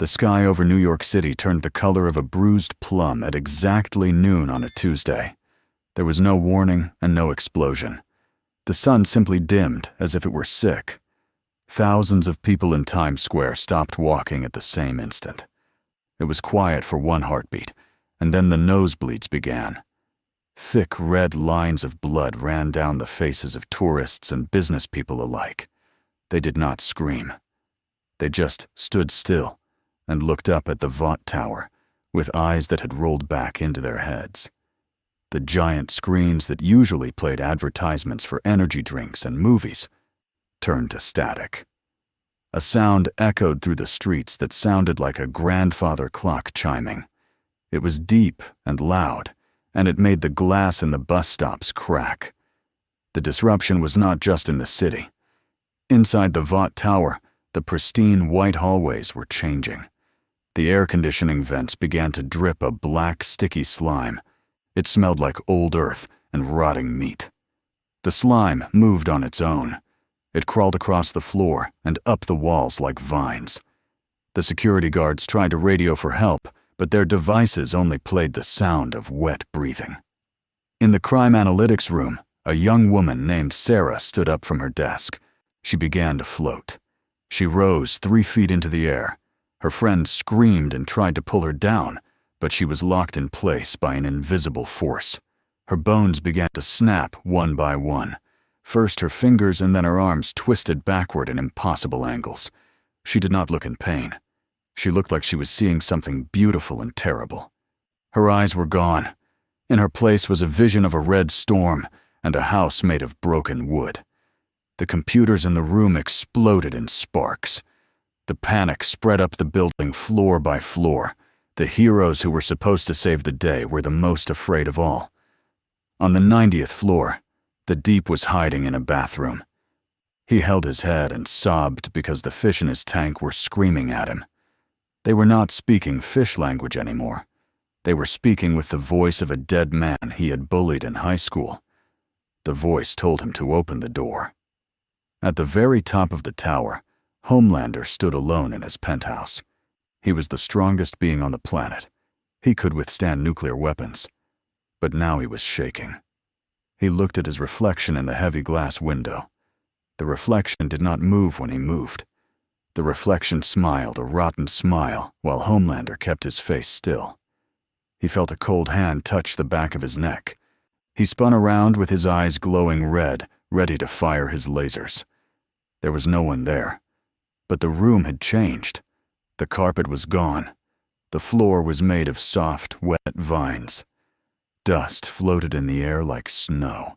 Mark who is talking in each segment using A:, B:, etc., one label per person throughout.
A: The sky over New York City turned the color of a bruised plum at exactly noon on a Tuesday. There was no warning and no explosion. The sun simply dimmed as if it were sick. Thousands of people in Times Square stopped walking at the same instant. It was quiet for one heartbeat, and then the nosebleeds began. Thick red lines of blood ran down the faces of tourists and business people alike. They did not scream. They just stood still and looked up at the Vought Tower with eyes that had rolled back into their heads. The giant screens that usually played advertisements for energy drinks and movies turned to static. A sound echoed through the streets that sounded like a grandfather clock chiming. It was deep and loud, and it made the glass in the bus stops crack. The disruption was not just in the city. Inside the Vought Tower, the pristine white hallways were changing. The air conditioning vents began to drip a black, sticky slime. It smelled like old earth and rotting meat. The slime moved on its own. It crawled across the floor and up the walls like vines. The security guards tried to radio for help, but their devices only played the sound of wet breathing. In the crime analytics room, a young woman named Sarah stood up from her desk. She began to float. She rose 3 feet into the air. Her friend screamed and tried to pull her down, but she was locked in place by an invisible force. Her bones began to snap one by one. First her fingers and then her arms twisted backward in impossible angles. She did not look in pain. She looked like she was seeing something beautiful and terrible. Her eyes were gone. In her place was a vision of a red storm and a house made of broken wood. The computers in the room exploded in sparks. The panic spread up the building floor by floor. The heroes who were supposed to save the day were the most afraid of all. On the 90th floor, the Deep was hiding in a bathroom. He held his head and sobbed because the fish in his tank were screaming at him. They were not speaking fish language anymore. They were speaking with the voice of a dead man he had bullied in high school. The voice told him to open the door. At the very top of the tower, Homelander stood alone in his penthouse. He was the strongest being on the planet. He could withstand nuclear weapons. But now he was shaking. He looked at his reflection in the heavy glass window. The reflection did not move when he moved. The reflection smiled a rotten smile while Homelander kept his face still. He felt a cold hand touch the back of his neck. He spun around with his eyes glowing red, ready to fire his lasers. There was no one there. But the room had changed. The carpet was gone. The floor was made of soft, wet vines. Dust floated in the air like snow.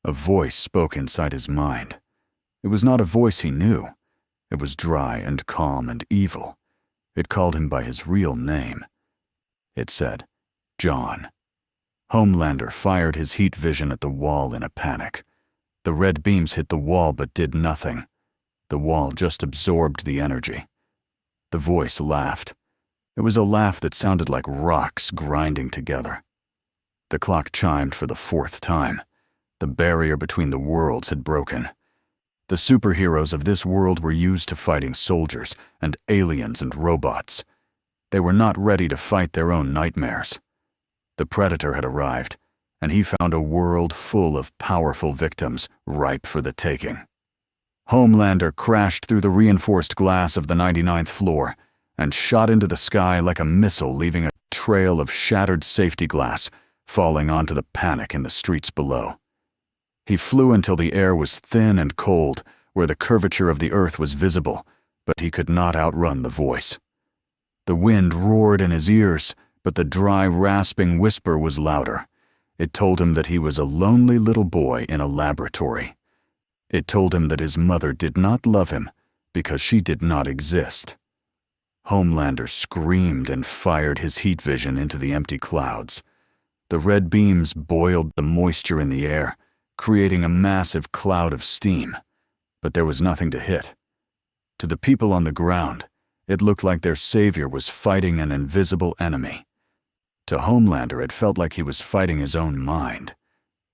A: A voice spoke inside his mind. It was not a voice he knew. It was dry and calm and evil. It called him by his real name. It said, John. Homelander fired his heat vision at the wall in a panic. The red beams hit the wall but did nothing. The wall just absorbed the energy. The voice laughed. It was a laugh that sounded like rocks grinding together. The clock chimed for the 4th time. The barrier between the worlds had broken. The superheroes of this world were used to fighting soldiers and aliens and robots. They were not ready to fight their own nightmares. The Predator had arrived, and he found a world full of powerful victims ripe for the taking. Homelander crashed through the reinforced glass of the 99th floor and shot into the sky like a missile, leaving a trail of shattered safety glass falling onto the panic in the streets below. He flew until the air was thin and cold, where the curvature of the earth was visible, but he could not outrun the voice. The wind roared in his ears, but the dry, rasping whisper was louder. It told him that he was a lonely little boy in a laboratory. It told him that his mother did not love him because she did not exist. Homelander screamed and fired his heat vision into the empty clouds. The red beams boiled the moisture in the air, creating a massive cloud of steam, but there was nothing to hit. To the people on the ground, it looked like their savior was fighting an invisible enemy. To Homelander, it felt like he was fighting his own mind.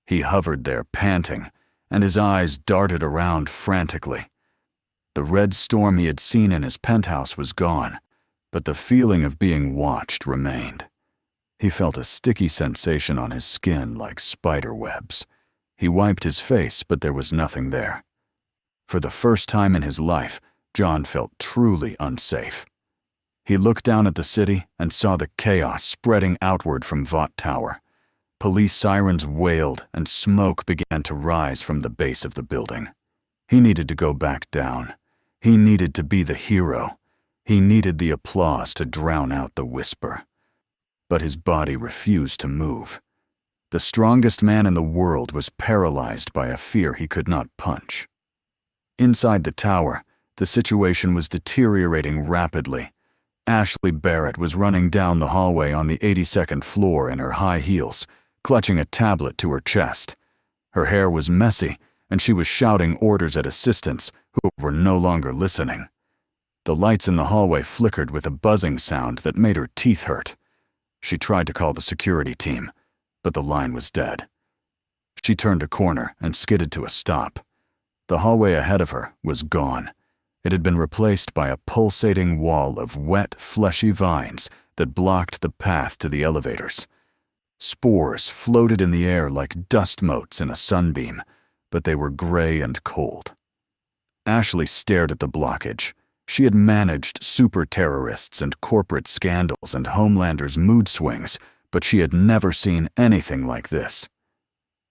A: He hovered there, panting, and his eyes darted around frantically. The red storm he had seen in his penthouse was gone, but the feeling of being watched remained. He felt a sticky sensation on his skin like spider webs. He wiped his face, but there was nothing there. For the first time in his life, John felt truly unsafe. He looked down at the city and saw the chaos spreading outward from Vought Tower. Police sirens wailed and smoke began to rise from the base of the building. He needed to go back down. He needed to be the hero. He needed the applause to drown out the whisper. But his body refused to move. The strongest man in the world was paralyzed by a fear he could not punch. Inside the tower, the situation was deteriorating rapidly. Ashley Barrett was running down the hallway on the 82nd floor in her high heels, clutching a tablet to her chest. Her hair was messy, and she was shouting orders at assistants who were no longer listening. The lights in the hallway flickered with a buzzing sound that made her teeth hurt. She tried to call the security team, but the line was dead. She turned a corner and skidded to a stop. The hallway ahead of her was gone. It had been replaced by a pulsating wall of wet, fleshy vines that blocked the path to the elevators. Spores floated in the air like dust motes in a sunbeam, but they were gray and cold. Ashley stared at the blockage. She had managed super-terrorists and corporate scandals and Homelander's mood swings, but she had never seen anything like this.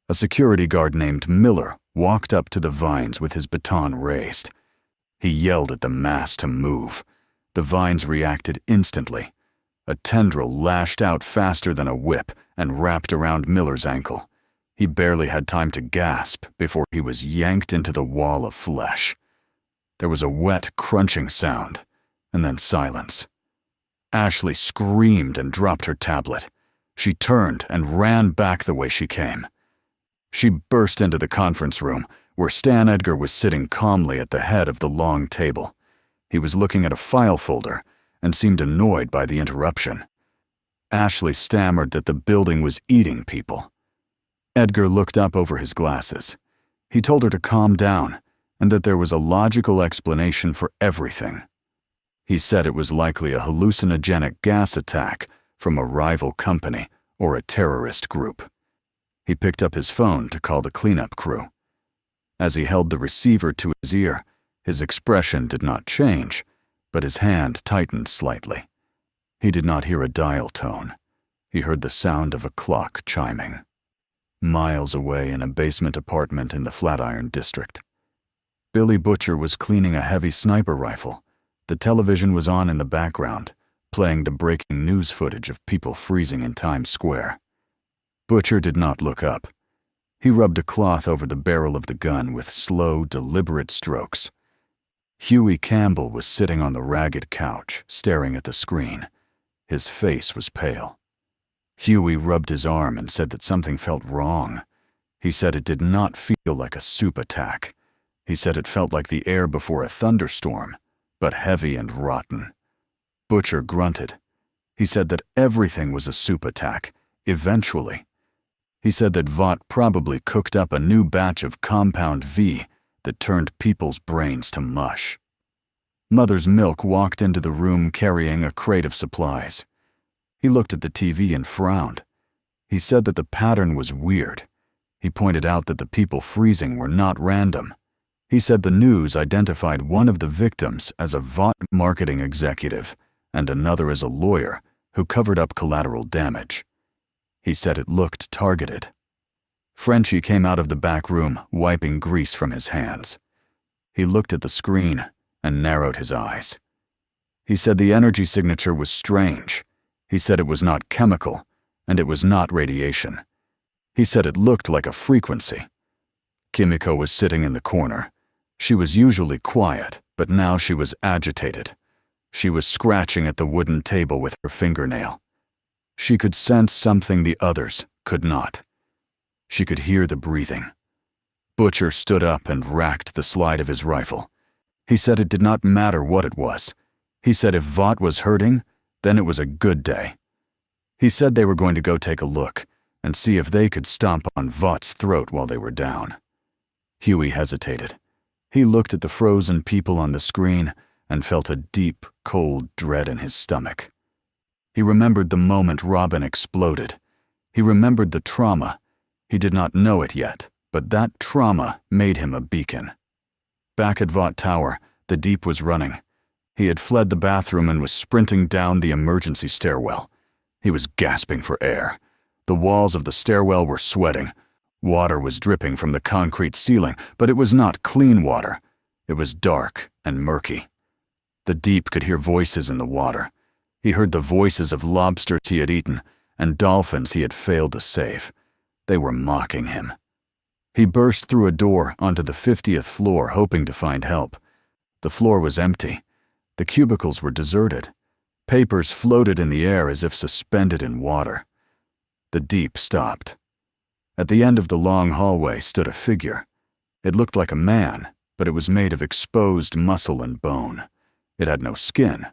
A: A security guard named Miller walked up to the vines with his baton raised. He yelled at the mass to move. The vines reacted instantly. A tendril lashed out faster than a whip and wrapped around Miller's ankle. He barely had time to gasp before he was yanked into the wall of flesh. There was a wet, crunching sound, and then silence. Ashley screamed and dropped her tablet. She turned and ran back the way she came. She burst into the conference room, where Stan Edgar was sitting calmly at the head of the long table. He was looking at a file folder and seemed annoyed by the interruption. Ashley stammered that the building was eating people. Edgar looked up over his glasses. He told her to calm down and that there was a logical explanation for everything. He said it was likely a hallucinogenic gas attack from a rival company or a terrorist group. He picked up his phone to call the cleanup crew. As he held the receiver to his ear, his expression did not change, but his hand tightened slightly. He did not hear a dial tone. He heard the sound of a clock chiming. Miles away in a basement apartment in the Flatiron district. Billy Butcher was cleaning a heavy sniper rifle. The television was on in the background, playing the breaking news footage of people freezing in Times Square. Butcher did not look up. He rubbed a cloth over the barrel of the gun with slow, deliberate strokes. Hughie Campbell was sitting on the ragged couch, staring at the screen. His face was pale. Hughie rubbed his arm and said that something felt wrong. He said it did not feel like a Supe attack. He said it felt like the air before a thunderstorm, but heavy and rotten. Butcher grunted. He said that everything was a Supe attack, eventually. He said that Vought probably cooked up a new batch of Compound V that turned people's brains to mush. Mother's Milk walked into the room carrying a crate of supplies. He looked at the TV and frowned. He said that the pattern was weird. He pointed out that the people freezing were not random. He said the news identified one of the victims as a Vought marketing executive and another as a lawyer who covered up collateral damage. He said it looked targeted. Frenchie came out of the back room, wiping grease from his hands. He looked at the screen and narrowed his eyes. He said the energy signature was strange. He said it was not chemical, and it was not radiation. He said it looked like a frequency. Kimiko was sitting in the corner. She was usually quiet, but now she was agitated. She was scratching at the wooden table with her fingernail. She could sense something the others could not. She could hear the breathing. Butcher stood up and racked the slide of his rifle. He said it did not matter what it was. He said if Vought was hurting, then it was a good day. He said they were going to go take a look and see if they could stomp on Vaught's throat while they were down. Hughie hesitated. He looked at the frozen people on the screen and felt a deep, cold dread in his stomach. He remembered the moment Robin exploded. He remembered the trauma. He did not know it yet, but that trauma made him a beacon. Back at Vought Tower, the Deep was running. He had fled the bathroom and was sprinting down the emergency stairwell. He was gasping for air. The walls of the stairwell were sweating. Water was dripping from the concrete ceiling, but it was not clean water. It was dark and murky. The Deep could hear voices in the water. He heard the voices of lobsters he had eaten and dolphins he had failed to save. They were mocking him. He burst through a door onto the 50th floor, hoping to find help. The floor was empty. The cubicles were deserted. Papers floated in the air as if suspended in water. The Deep stopped. At the end of the long hallway stood a figure. It looked like a man, but it was made of exposed muscle and bone. It had no skin.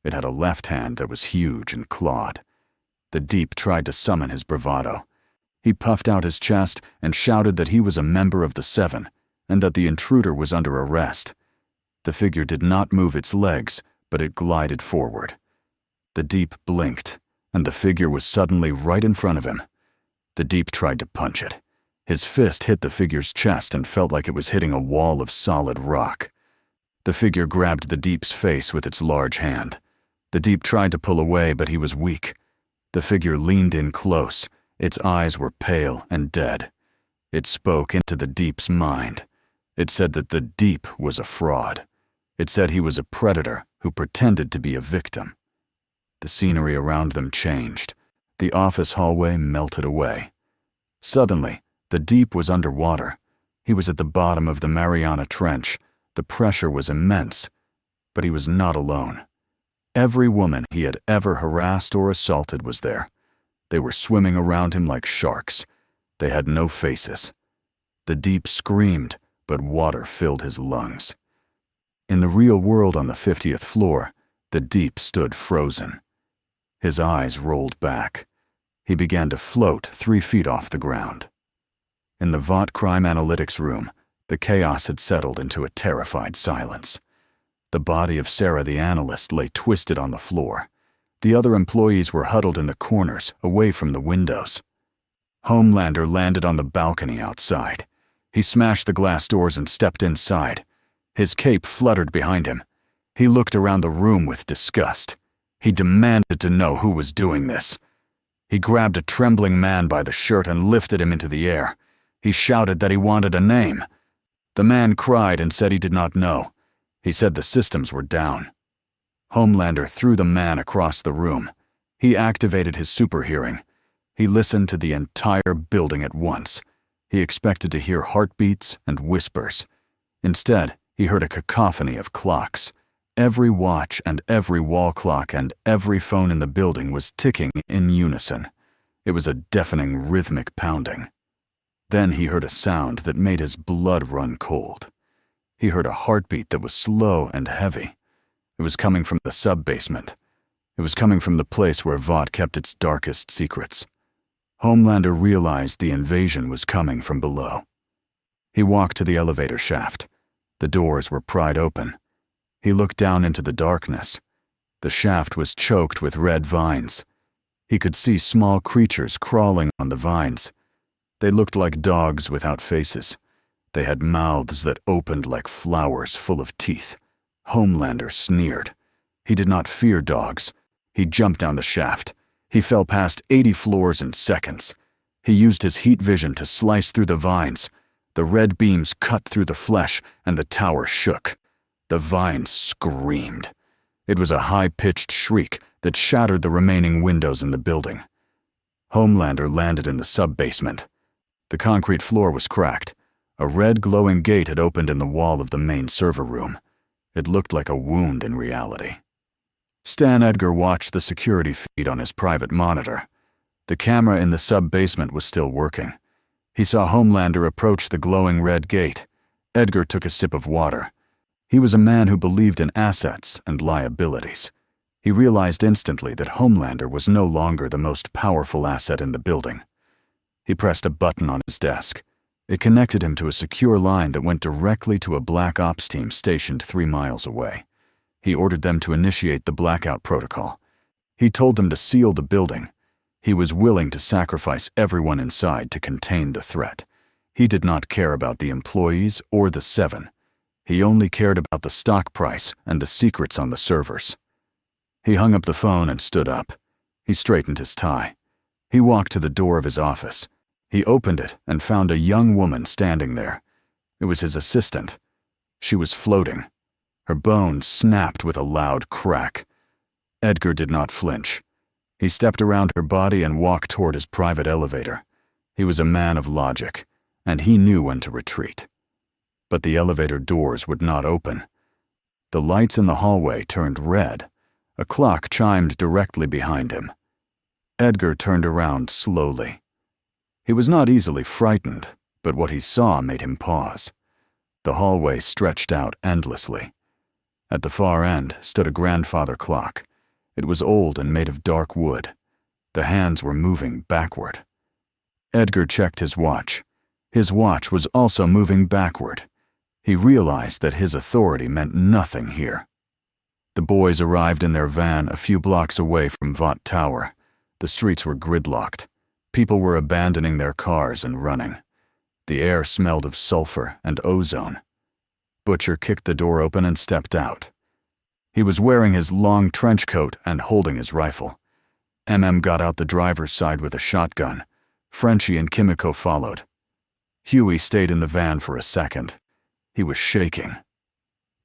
A: It had a left hand that was huge and clawed. The Deep tried to summon his bravado. He puffed out his chest and shouted that he was a member of the Seven and that the intruder was under arrest. The figure did not move its legs, but it glided forward. The Deep blinked, and the figure was suddenly right in front of him. The Deep tried to punch it. His fist hit the figure's chest and felt like it was hitting a wall of solid rock. The figure grabbed the Deep's face with its large hand. The Deep tried to pull away, but he was weak. The figure leaned in close. Its eyes were pale and dead. It spoke into the Deep's mind. It said that the Deep was a fraud. It said he was a predator who pretended to be a victim. The scenery around them changed. The office hallway melted away. Suddenly, the Deep was underwater. He was at the bottom of the Mariana Trench. The pressure was immense, but he was not alone. Every woman he had ever harassed or assaulted was there. They were swimming around him like sharks. They had no faces. The Deep screamed, but water filled his lungs. In the real world on the 50th floor, the Deep stood frozen. His eyes rolled back. He began to float 3 feet off the ground. In the Vought crime analytics room, the chaos had settled into a terrified silence. The body of Sarah the analyst lay twisted on the floor. The other employees were huddled in the corners, away from the windows. Homelander landed on the balcony outside. He smashed the glass doors and stepped inside. His cape fluttered behind him. He looked around the room with disgust. He demanded to know who was doing this. He grabbed a trembling man by the shirt and lifted him into the air. He shouted that he wanted a name. The man cried and said he did not know. He said the systems were down. Homelander threw the man across the room. He activated his super hearing. He listened to the entire building at once. He expected to hear heartbeats and whispers. Instead, he heard a cacophony of clocks. Every watch and every wall clock and every phone in the building was ticking in unison. It was a deafening rhythmic pounding. Then he heard a sound that made his blood run cold. He heard a heartbeat that was slow and heavy. It was coming from the sub-basement. It was coming from the place where Vought kept its darkest secrets. Homelander realized the invasion was coming from below. He walked to the elevator shaft. The doors were pried open. He looked down into the darkness. The shaft was choked with red vines. He could see small creatures crawling on the vines. They looked like dogs without faces. They had mouths that opened like flowers full of teeth. Homelander sneered. He did not fear dogs. He jumped down the shaft. He fell past 80 floors in seconds. He used his heat vision to slice through the vines. The red beams cut through the flesh, and the tower shook. The vines screamed. It was a high-pitched shriek that shattered the remaining windows in the building. Homelander landed in the sub-basement. The concrete floor was cracked. A red glowing gate had opened in the wall of the main server room. It looked like a wound in reality. Stan Edgar watched the security feed on his private monitor. The camera in the sub-basement was still working. He saw Homelander approach the glowing red gate. Edgar took a sip of water. He was a man who believed in assets and liabilities. He realized instantly that Homelander was no longer the most powerful asset in the building. He pressed a button on his desk. It connected him to a secure line that went directly to a Black Ops team stationed 3 miles away. He ordered them to initiate the blackout protocol. He told them to seal the building. He was willing to sacrifice everyone inside to contain the threat. He did not care about the employees or the Seven. He only cared about the stock price and the secrets on the servers. He hung up the phone and stood up. He straightened his tie. He walked to the door of his office. He opened it and found a young woman standing there. It was his assistant. She was floating. Her bones snapped with a loud crack. Edgar did not flinch. He stepped around her body and walked toward his private elevator. He was a man of logic, and he knew when to retreat. But the elevator doors would not open. The lights in the hallway turned red. A clock chimed directly behind him. Edgar turned around slowly. He was not easily frightened, but what he saw made him pause. The hallway stretched out endlessly. At the far end stood a grandfather clock. It was old and made of dark wood. The hands were moving backward. Edgar checked his watch. His watch was also moving backward. He realized that his authority meant nothing here. The boys arrived in their van a few blocks away from Vought Tower. The streets were gridlocked. People were abandoning their cars and running. The air smelled of sulfur and ozone. Butcher kicked the door open and stepped out. He was wearing his long trench coat and holding his rifle. Got out the driver's side with a shotgun. Frenchie and Kimiko followed. Hughie stayed in the van for a second. He was shaking.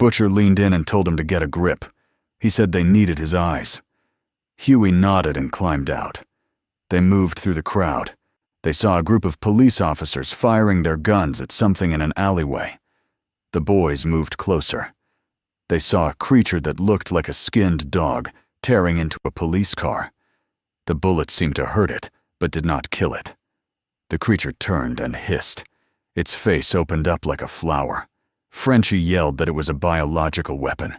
A: Butcher leaned in and told him to get a grip. He said they needed his eyes. Hughie nodded and climbed out. They moved through the crowd. They saw a group of police officers firing their guns at something in an alleyway. The boys moved closer. They saw a creature that looked like a skinned dog tearing into a police car. The bullet seemed to hurt it, but did not kill it. The creature turned and hissed. Its face opened up like a flower. Frenchie yelled that it was a biological weapon.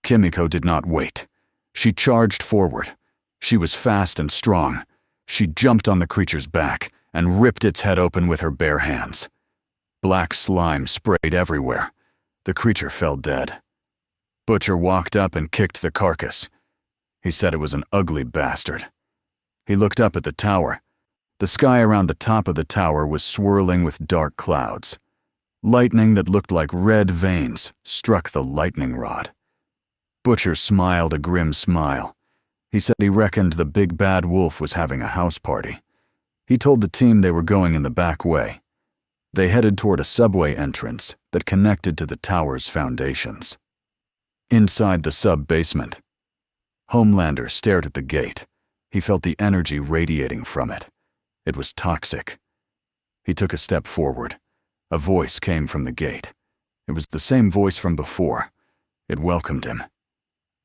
A: Kimiko did not wait. She charged forward. She was fast and strong. She jumped on the creature's back and ripped its head open with her bare hands. Black slime sprayed everywhere. The creature fell dead. Butcher walked up and kicked the carcass. He said it was an ugly bastard. He looked up at the tower. The sky around the top of the tower was swirling with dark clouds. Lightning that looked like red veins struck the lightning rod. Butcher smiled a grim smile. He said he reckoned the big bad wolf was having a house party. He told the team they were going in the back way. They headed toward a subway entrance that connected to the tower's foundations. Inside the sub-basement, Homelander stared at the gate. He felt the energy radiating from it. It was toxic. He took a step forward. A voice came from the gate. It was the same voice from before. It welcomed him.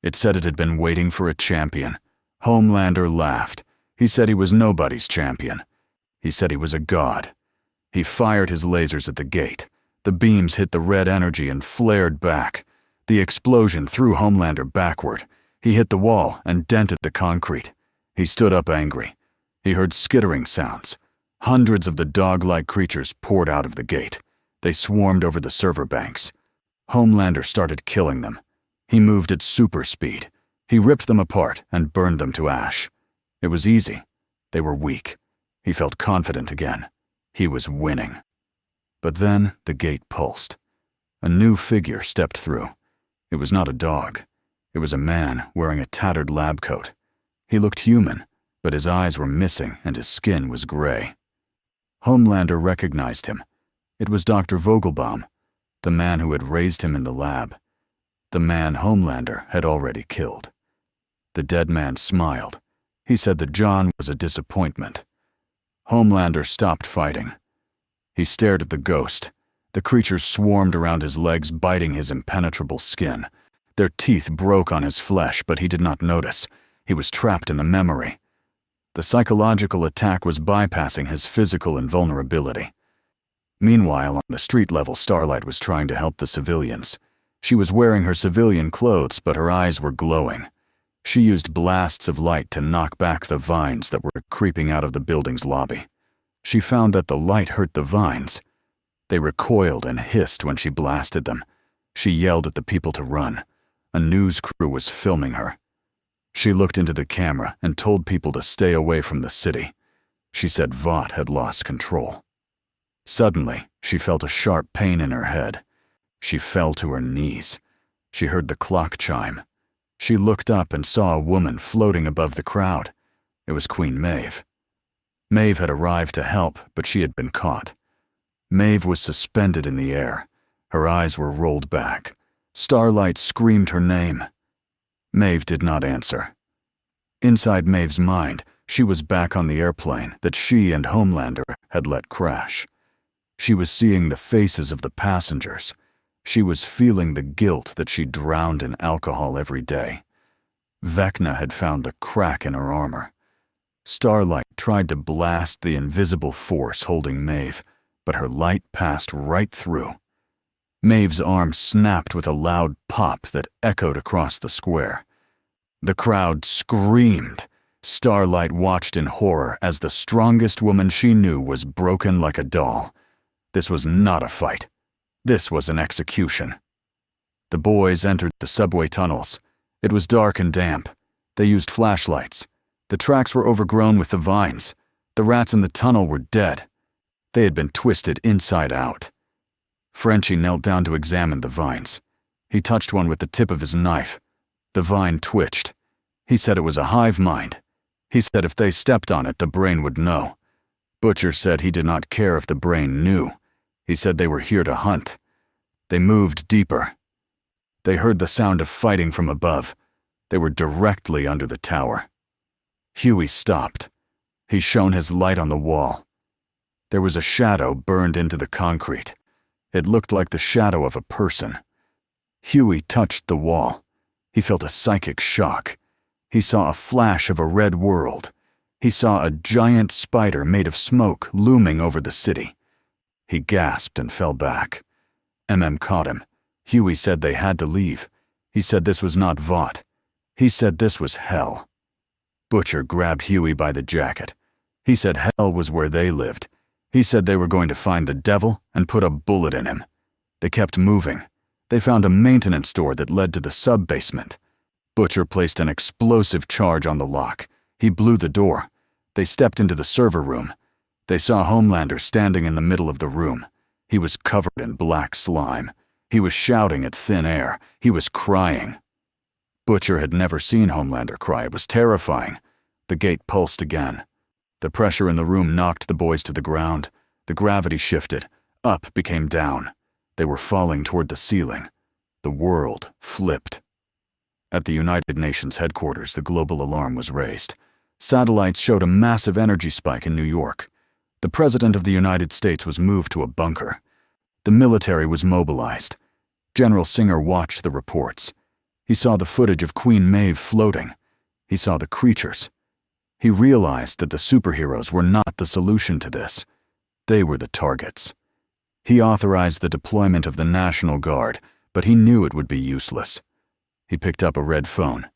A: It said it had been waiting for a champion. Homelander laughed. He said he was nobody's champion. He said he was a god. He fired his lasers at the gate. The beams hit the red energy and flared back. The explosion threw Homelander backward. He hit the wall and dented the concrete. He stood up angry. He heard skittering sounds. Hundreds of the dog-like creatures poured out of the gate. They swarmed over the server banks. Homelander started killing them. He moved at super speed. He ripped them apart and burned them to ash. It was easy. They were weak. He felt confident again. He was winning. But then the gate pulsed. A new figure stepped through. It was not a dog. It was a man wearing a tattered lab coat. He looked human, but his eyes were missing and his skin was gray. Homelander recognized him. It was Dr. Vogelbaum, the man who had raised him in the lab. The man Homelander had already killed. The dead man smiled. He said that John was a disappointment. Homelander stopped fighting. He stared at the ghost. The creatures swarmed around his legs, biting his impenetrable skin. Their teeth broke on his flesh, but he did not notice. He was trapped in the memory. The psychological attack was bypassing his physical invulnerability. Meanwhile, on the street level, Starlight was trying to help the civilians. She was wearing her civilian clothes, but her eyes were glowing. She used blasts of light to knock back the vines that were creeping out of the building's lobby. She found that the light hurt the vines. They recoiled and hissed when she blasted them. She yelled at the people to run. A news crew was filming her. She looked into the camera and told people to stay away from the city. She said Vought had lost control. Suddenly, she felt a sharp pain in her head. She fell to her knees. She heard the clock chime. She looked up and saw a woman floating above the crowd. It was Queen Maeve. Maeve had arrived to help, but she had been caught. Maeve was suspended in the air. Her eyes were rolled back. Starlight screamed her name. Maeve did not answer. Inside Maeve's mind, she was back on the airplane that she and Homelander had let crash. She was seeing the faces of the passengers. She was feeling the guilt that she drowned in alcohol every day. Vecna had found the crack in her armor. Starlight tried to blast the invisible force holding Maeve, but her light passed right through. Maeve's arm snapped with a loud pop that echoed across the square. The crowd screamed. Starlight watched in horror as the strongest woman she knew was broken like a doll. This was not a fight. This was an execution. The boys entered the subway tunnels. It was dark and damp. They used flashlights. The tracks were overgrown with the vines. The rats in the tunnel were dead. They had been twisted inside out. Frenchie knelt down to examine the vines. He touched one with the tip of his knife. The vine twitched. He said it was a hive mind. He said if they stepped on it, the brain would know. Butcher said he did not care if the brain knew. He said they were here to hunt. They moved deeper. They heard the sound of fighting from above. They were directly under the tower. Hughie stopped. He shone his light on the wall. There was a shadow burned into the concrete. It looked like the shadow of a person. Hughie touched the wall. He felt a psychic shock. He saw a flash of a red world. He saw a giant spider made of smoke looming over the city. He gasped and fell back. Caught him. Hughie said they had to leave. He said this was not Vought. He said this was hell. Butcher grabbed Hughie by the jacket. He said hell was where they lived. He said they were going to find the devil and put a bullet in him. They kept moving. They found a maintenance door that led to the sub-basement. Butcher placed an explosive charge on the lock. He blew the door. They stepped into the server room. They saw Homelander standing in the middle of the room. He was covered in black slime. He was shouting at thin air. He was crying. Butcher had never seen Homelander cry. It was terrifying. The gate pulsed again. The pressure in the room knocked the boys to the ground. The gravity shifted. Up became down. They were falling toward the ceiling. The world flipped. At the United Nations headquarters, the global alarm was raised. Satellites showed a massive energy spike in New York. The President of the United States was moved to a bunker. The military was mobilized. General Singer watched the reports. He saw the footage of Queen Maeve floating. He saw the creatures. He realized that the superheroes were not the solution to this. They were the targets. He authorized the deployment of the National Guard, but he knew it would be useless. He picked up a red phone.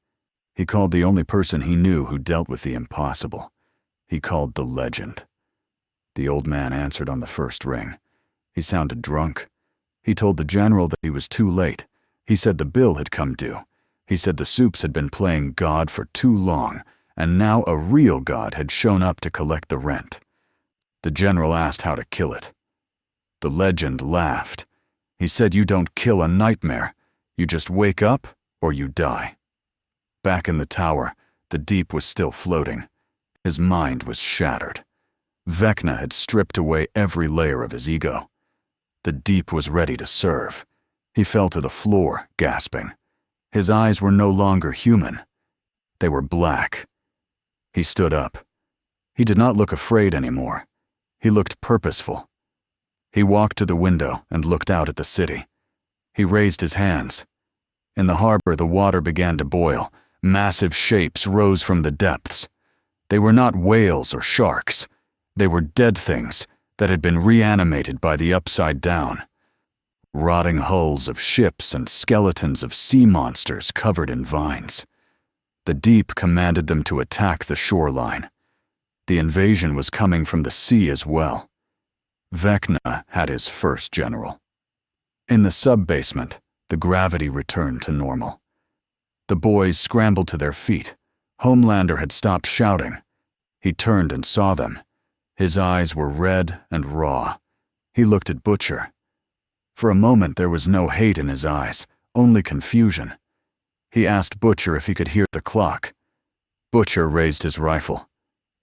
A: He called the only person he knew who dealt with the impossible. He called the Legend. The old man answered on the first ring. He sounded drunk. He told the general that he was too late. He said the bill had come due. He said the Supes had been playing God for too long, and now a real God had shown up to collect the rent. The general asked how to kill it. The Legend laughed. He said you don't kill a nightmare. You just wake up or you die. Back in the tower, the Deep was still floating. His mind was shattered. Vecna had stripped away every layer of his ego. The Deep was ready to serve. He fell to the floor, gasping. His eyes were no longer human. They were black. He stood up. He did not look afraid anymore. He looked purposeful. He walked to the window and looked out at the city. He raised his hands. In the harbor, the water began to boil. Massive shapes rose from the depths. They were not whales or sharks. They were dead things that had been reanimated by the Upside Down. Rotting hulls of ships and skeletons of sea monsters covered in vines. The Deep commanded them to attack the shoreline. The invasion was coming from the sea as well. Vecna had his first general. In the sub-basement, the gravity returned to normal. The boys scrambled to their feet. Homelander had stopped shouting. He turned and saw them. His eyes were red and raw. He looked at Butcher. For a moment there was no hate in his eyes, only confusion. He asked Butcher if he could hear the clock. Butcher raised his rifle.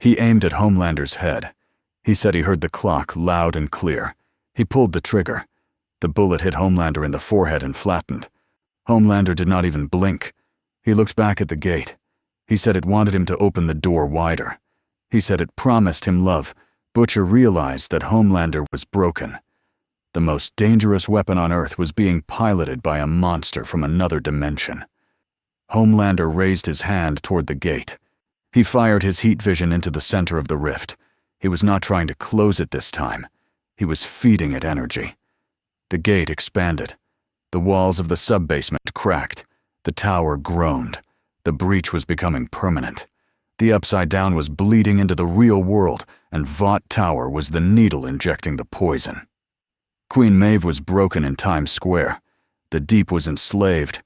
A: He aimed at Homelander's head. He said he heard the clock loud and clear. He pulled the trigger. The bullet hit Homelander in the forehead and flattened. Homelander did not even blink. He looked back at the gate. He said it wanted him to open the door wider. He said it promised him love. Butcher realized that Homelander was broken. The most dangerous weapon on Earth was being piloted by a monster from another dimension. Homelander raised his hand toward the gate. He fired his heat vision into the center of the rift. He was not trying to close it this time. He was feeding it energy. The gate expanded. The walls of the sub-basement cracked. The tower groaned. The breach was becoming permanent. The Upside Down was bleeding into the real world, and Vought Tower was the needle injecting the poison. Queen Maeve was broken in Times Square. The Deep was enslaved.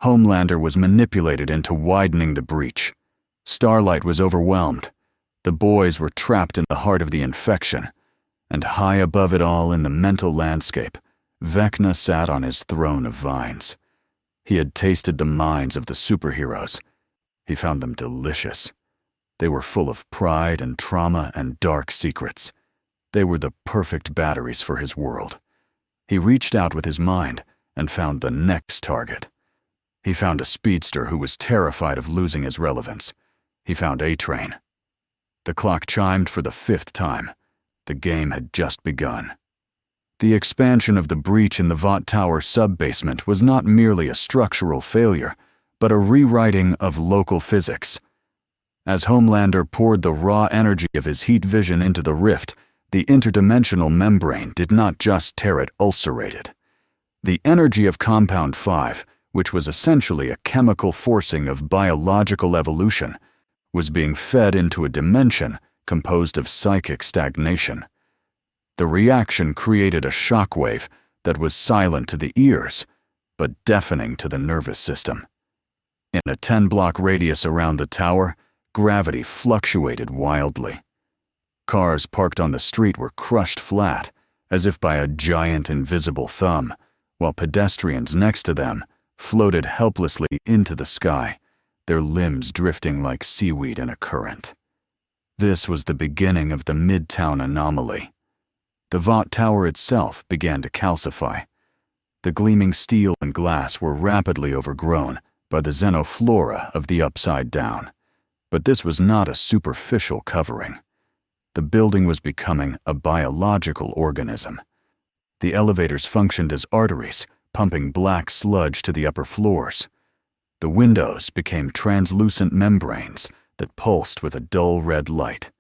A: Homelander was manipulated into widening the breach. Starlight was overwhelmed. The boys were trapped in the heart of the infection. And high above it all in the mental landscape, Vecna sat on his throne of vines. He had tasted the minds of the superheroes. He found them delicious. They were full of pride and trauma and dark secrets. They were the perfect batteries for his world. He reached out with his mind and found the next target. He found a speedster who was terrified of losing his relevance. He found A-Train. The clock chimed for the 5th time. The game had just begun. The expansion of the breach in the Vought Tower sub-basement was not merely a structural failure, but a rewriting of local physics. As Homelander poured the raw energy of his heat vision into the rift, the interdimensional membrane did not just tear it ulcerated. The energy of Compound 5, which was essentially a chemical forcing of biological evolution, was being fed into a dimension composed of psychic stagnation. The reaction created a shockwave that was silent to the ears, but deafening to the nervous system. In a 10-block radius around the tower, gravity fluctuated wildly. Cars parked on the street were crushed flat, as if by a giant invisible thumb, while pedestrians next to them floated helplessly into the sky, their limbs drifting like seaweed in a current. This was the beginning of the Midtown anomaly. The Vought Tower itself began to calcify. The gleaming steel and glass were rapidly overgrown by the xenoflora of the Upside Down. But this was not a superficial covering. The building was becoming a biological organism. The elevators functioned as arteries, pumping black sludge to the upper floors. The windows became translucent membranes that pulsed with a dull red light.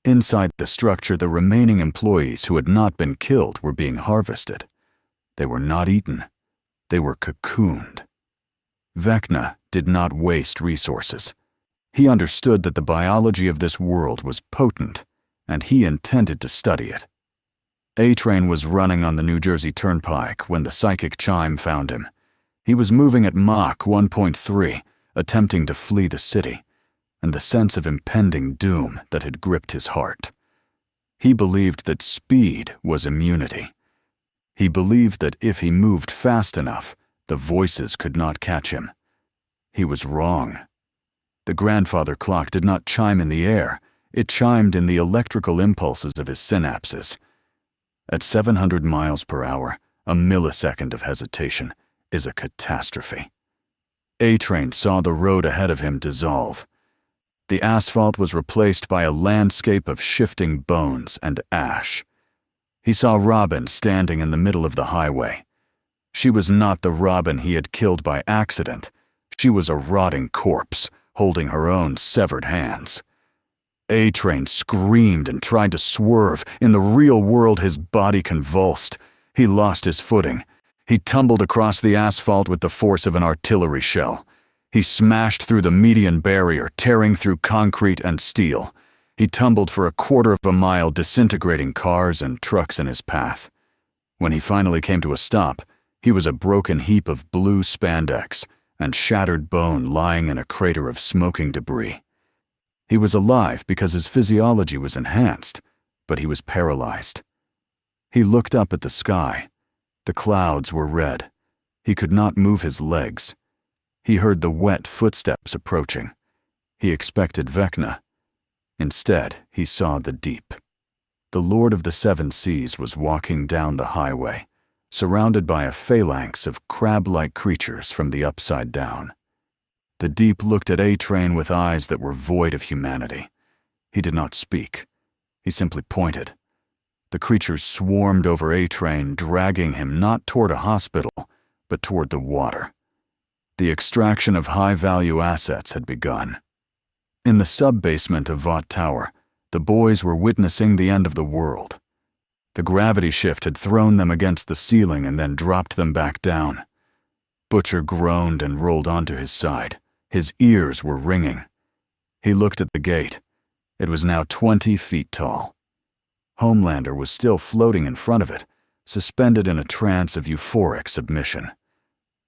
A: Inside the structure, the remaining employees who had not been killed were being harvested. They were not eaten. They were cocooned. Vecna did not waste resources. He understood that the biology of this world was potent, and he intended to study it. A-Train was running on the New Jersey Turnpike when the psychic chime found him. He was moving at Mach 1.3, attempting to flee the city, and the sense of impending doom that had gripped his heart. He believed that speed was immunity. He believed that if he moved fast enough, the voices could not catch him. He was wrong. The grandfather clock did not chime in the air. It chimed in the electrical impulses of his synapses. At 700 miles per hour, a millisecond of hesitation is a catastrophe. A-Train saw the road ahead of him dissolve. The asphalt was replaced by a landscape of shifting bones and ash. He saw Robin standing in the middle of the highway. She was not the Robin he had killed by accident. She was a rotting corpse, holding her own severed hands. A-Train screamed and tried to swerve. In the real world, his body convulsed. He lost his footing. He tumbled across the asphalt with the force of an artillery shell. He smashed through the median barrier, tearing through concrete and steel. He tumbled for a quarter of a mile, disintegrating cars and trucks in his path. When he finally came to a stop, he was a broken heap of blue spandex, and shattered bone lying in a crater of smoking debris. He was alive because his physiology was enhanced, but he was paralyzed. He looked up at the sky. The clouds were red. He could not move his legs. He heard the wet footsteps approaching. He expected Vecna. Instead, he saw the deep. The Lord of the Seven Seas was walking down the highway, surrounded by a phalanx of crab-like creatures from the upside down. The deep looked at A-Train with eyes that were void of humanity. He did not speak. He simply pointed. The creatures swarmed over A-Train, dragging him not toward a hospital, but toward the water. The extraction of high-value assets had begun. In the sub-basement of Vought Tower, the boys were witnessing the end of the world. The gravity shift had thrown them against the ceiling and then dropped them back down. Butcher groaned and rolled onto his side. His ears were ringing. He looked at the gate. It was now 20 feet tall. Homelander was still floating in front of it, suspended in a trance of euphoric submission.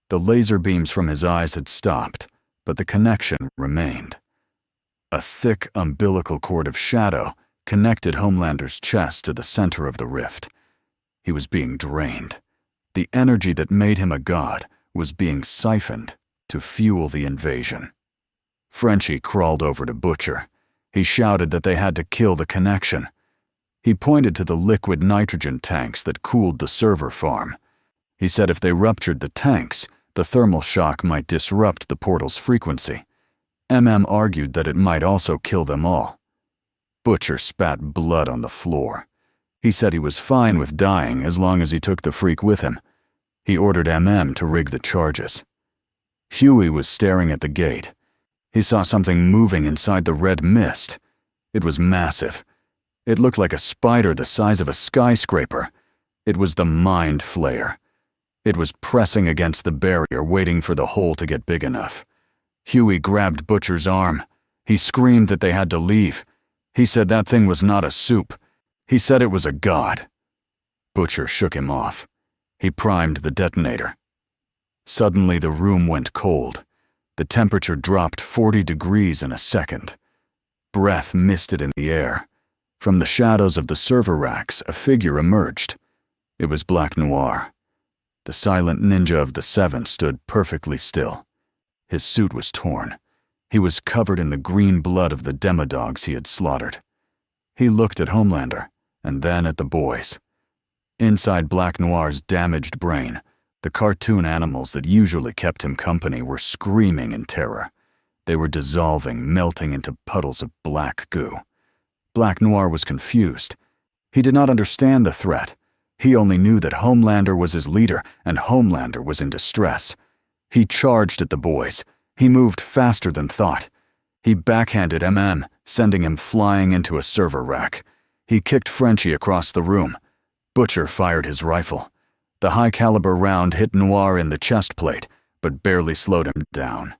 A: The laser beams from his eyes had stopped, but the connection remained. A thick umbilical cord of shadow connected Homelander's chest to the center of the rift. He was being drained. The energy that made him a god was being siphoned to fuel the invasion. Frenchie crawled over to Butcher. He shouted that they had to kill the connection. He pointed to the liquid nitrogen tanks that cooled the server farm. He said if they ruptured the tanks, the thermal shock might disrupt the portal's frequency. Argued that it might also kill them all. Butcher spat blood on the floor. He said he was fine with dying as long as he took the freak with him. He ordered to rig the charges. Hughie was staring at the gate. He saw something moving inside the red mist. It was massive. It looked like a spider the size of a skyscraper. It was the Mind Flayer. It was pressing against the barrier, waiting for the hole to get big enough. Hughie grabbed Butcher's arm. He screamed that they had to leave. He said that thing was not a Supe. He said it was a god. Butcher shook him off. He primed the detonator. Suddenly the room went cold. The temperature dropped 40 degrees in a second. Breath misted in the air. From the shadows of the server racks, a figure emerged. It was Black Noir. The silent ninja of the Seven stood perfectly still. His suit was torn. He was covered in the green blood of the demodogs he had slaughtered. He looked at Homelander, and then at the boys. Inside Black Noir's damaged brain, the cartoon animals that usually kept him company were screaming in terror. They were dissolving, melting into puddles of black goo. Black Noir was confused. He did not understand the threat. He only knew that Homelander was his leader, and Homelander was in distress. He charged at the boys. He moved faster than thought. He backhanded sending him flying into a server rack. He kicked Frenchie across the room. Butcher fired his rifle. The high-caliber round hit Noir in the chest plate, but barely slowed him down.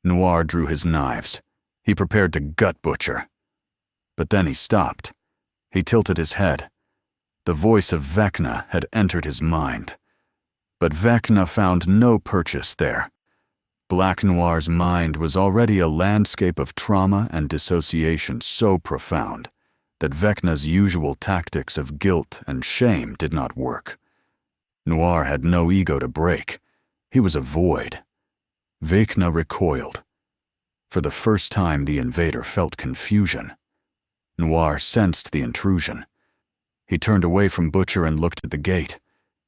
A: Noir drew his knives. He prepared to gut Butcher. But then he stopped. He tilted his head. The voice of Vecna had entered his mind. But Vecna found no purchase there. Black Noir's mind was already a landscape of trauma and dissociation so profound that Vecna's usual tactics of guilt and shame did not work. Noir had no ego to break. He was a void. Vecna recoiled. For the first time, the invader felt confusion. Noir sensed the intrusion. He turned away from Butcher and looked at the gate.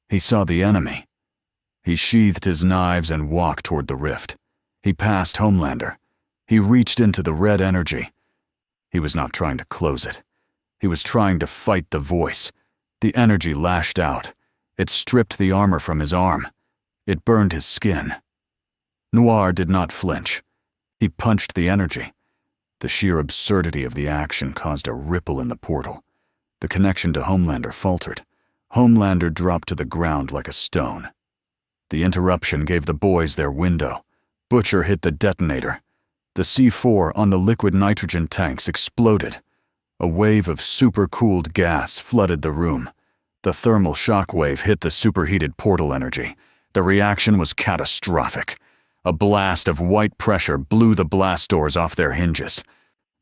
A: He saw the enemy. He sheathed his knives and walked toward the rift. He passed Homelander. He reached into the red energy. He was not trying to close it. He was trying to fight the voice. The energy lashed out. It stripped the armor from his arm. It burned his skin. Noir did not flinch. He punched the energy. The sheer absurdity of the action caused a ripple in the portal. The connection to Homelander faltered. Homelander dropped to the ground like a stone. The interruption gave the boys their window. Butcher hit the detonator. The C4 on the liquid nitrogen tanks exploded. A wave of supercooled gas flooded the room. The thermal shock wave hit the superheated portal energy. The reaction was catastrophic. A blast of white pressure blew the blast doors off their hinges.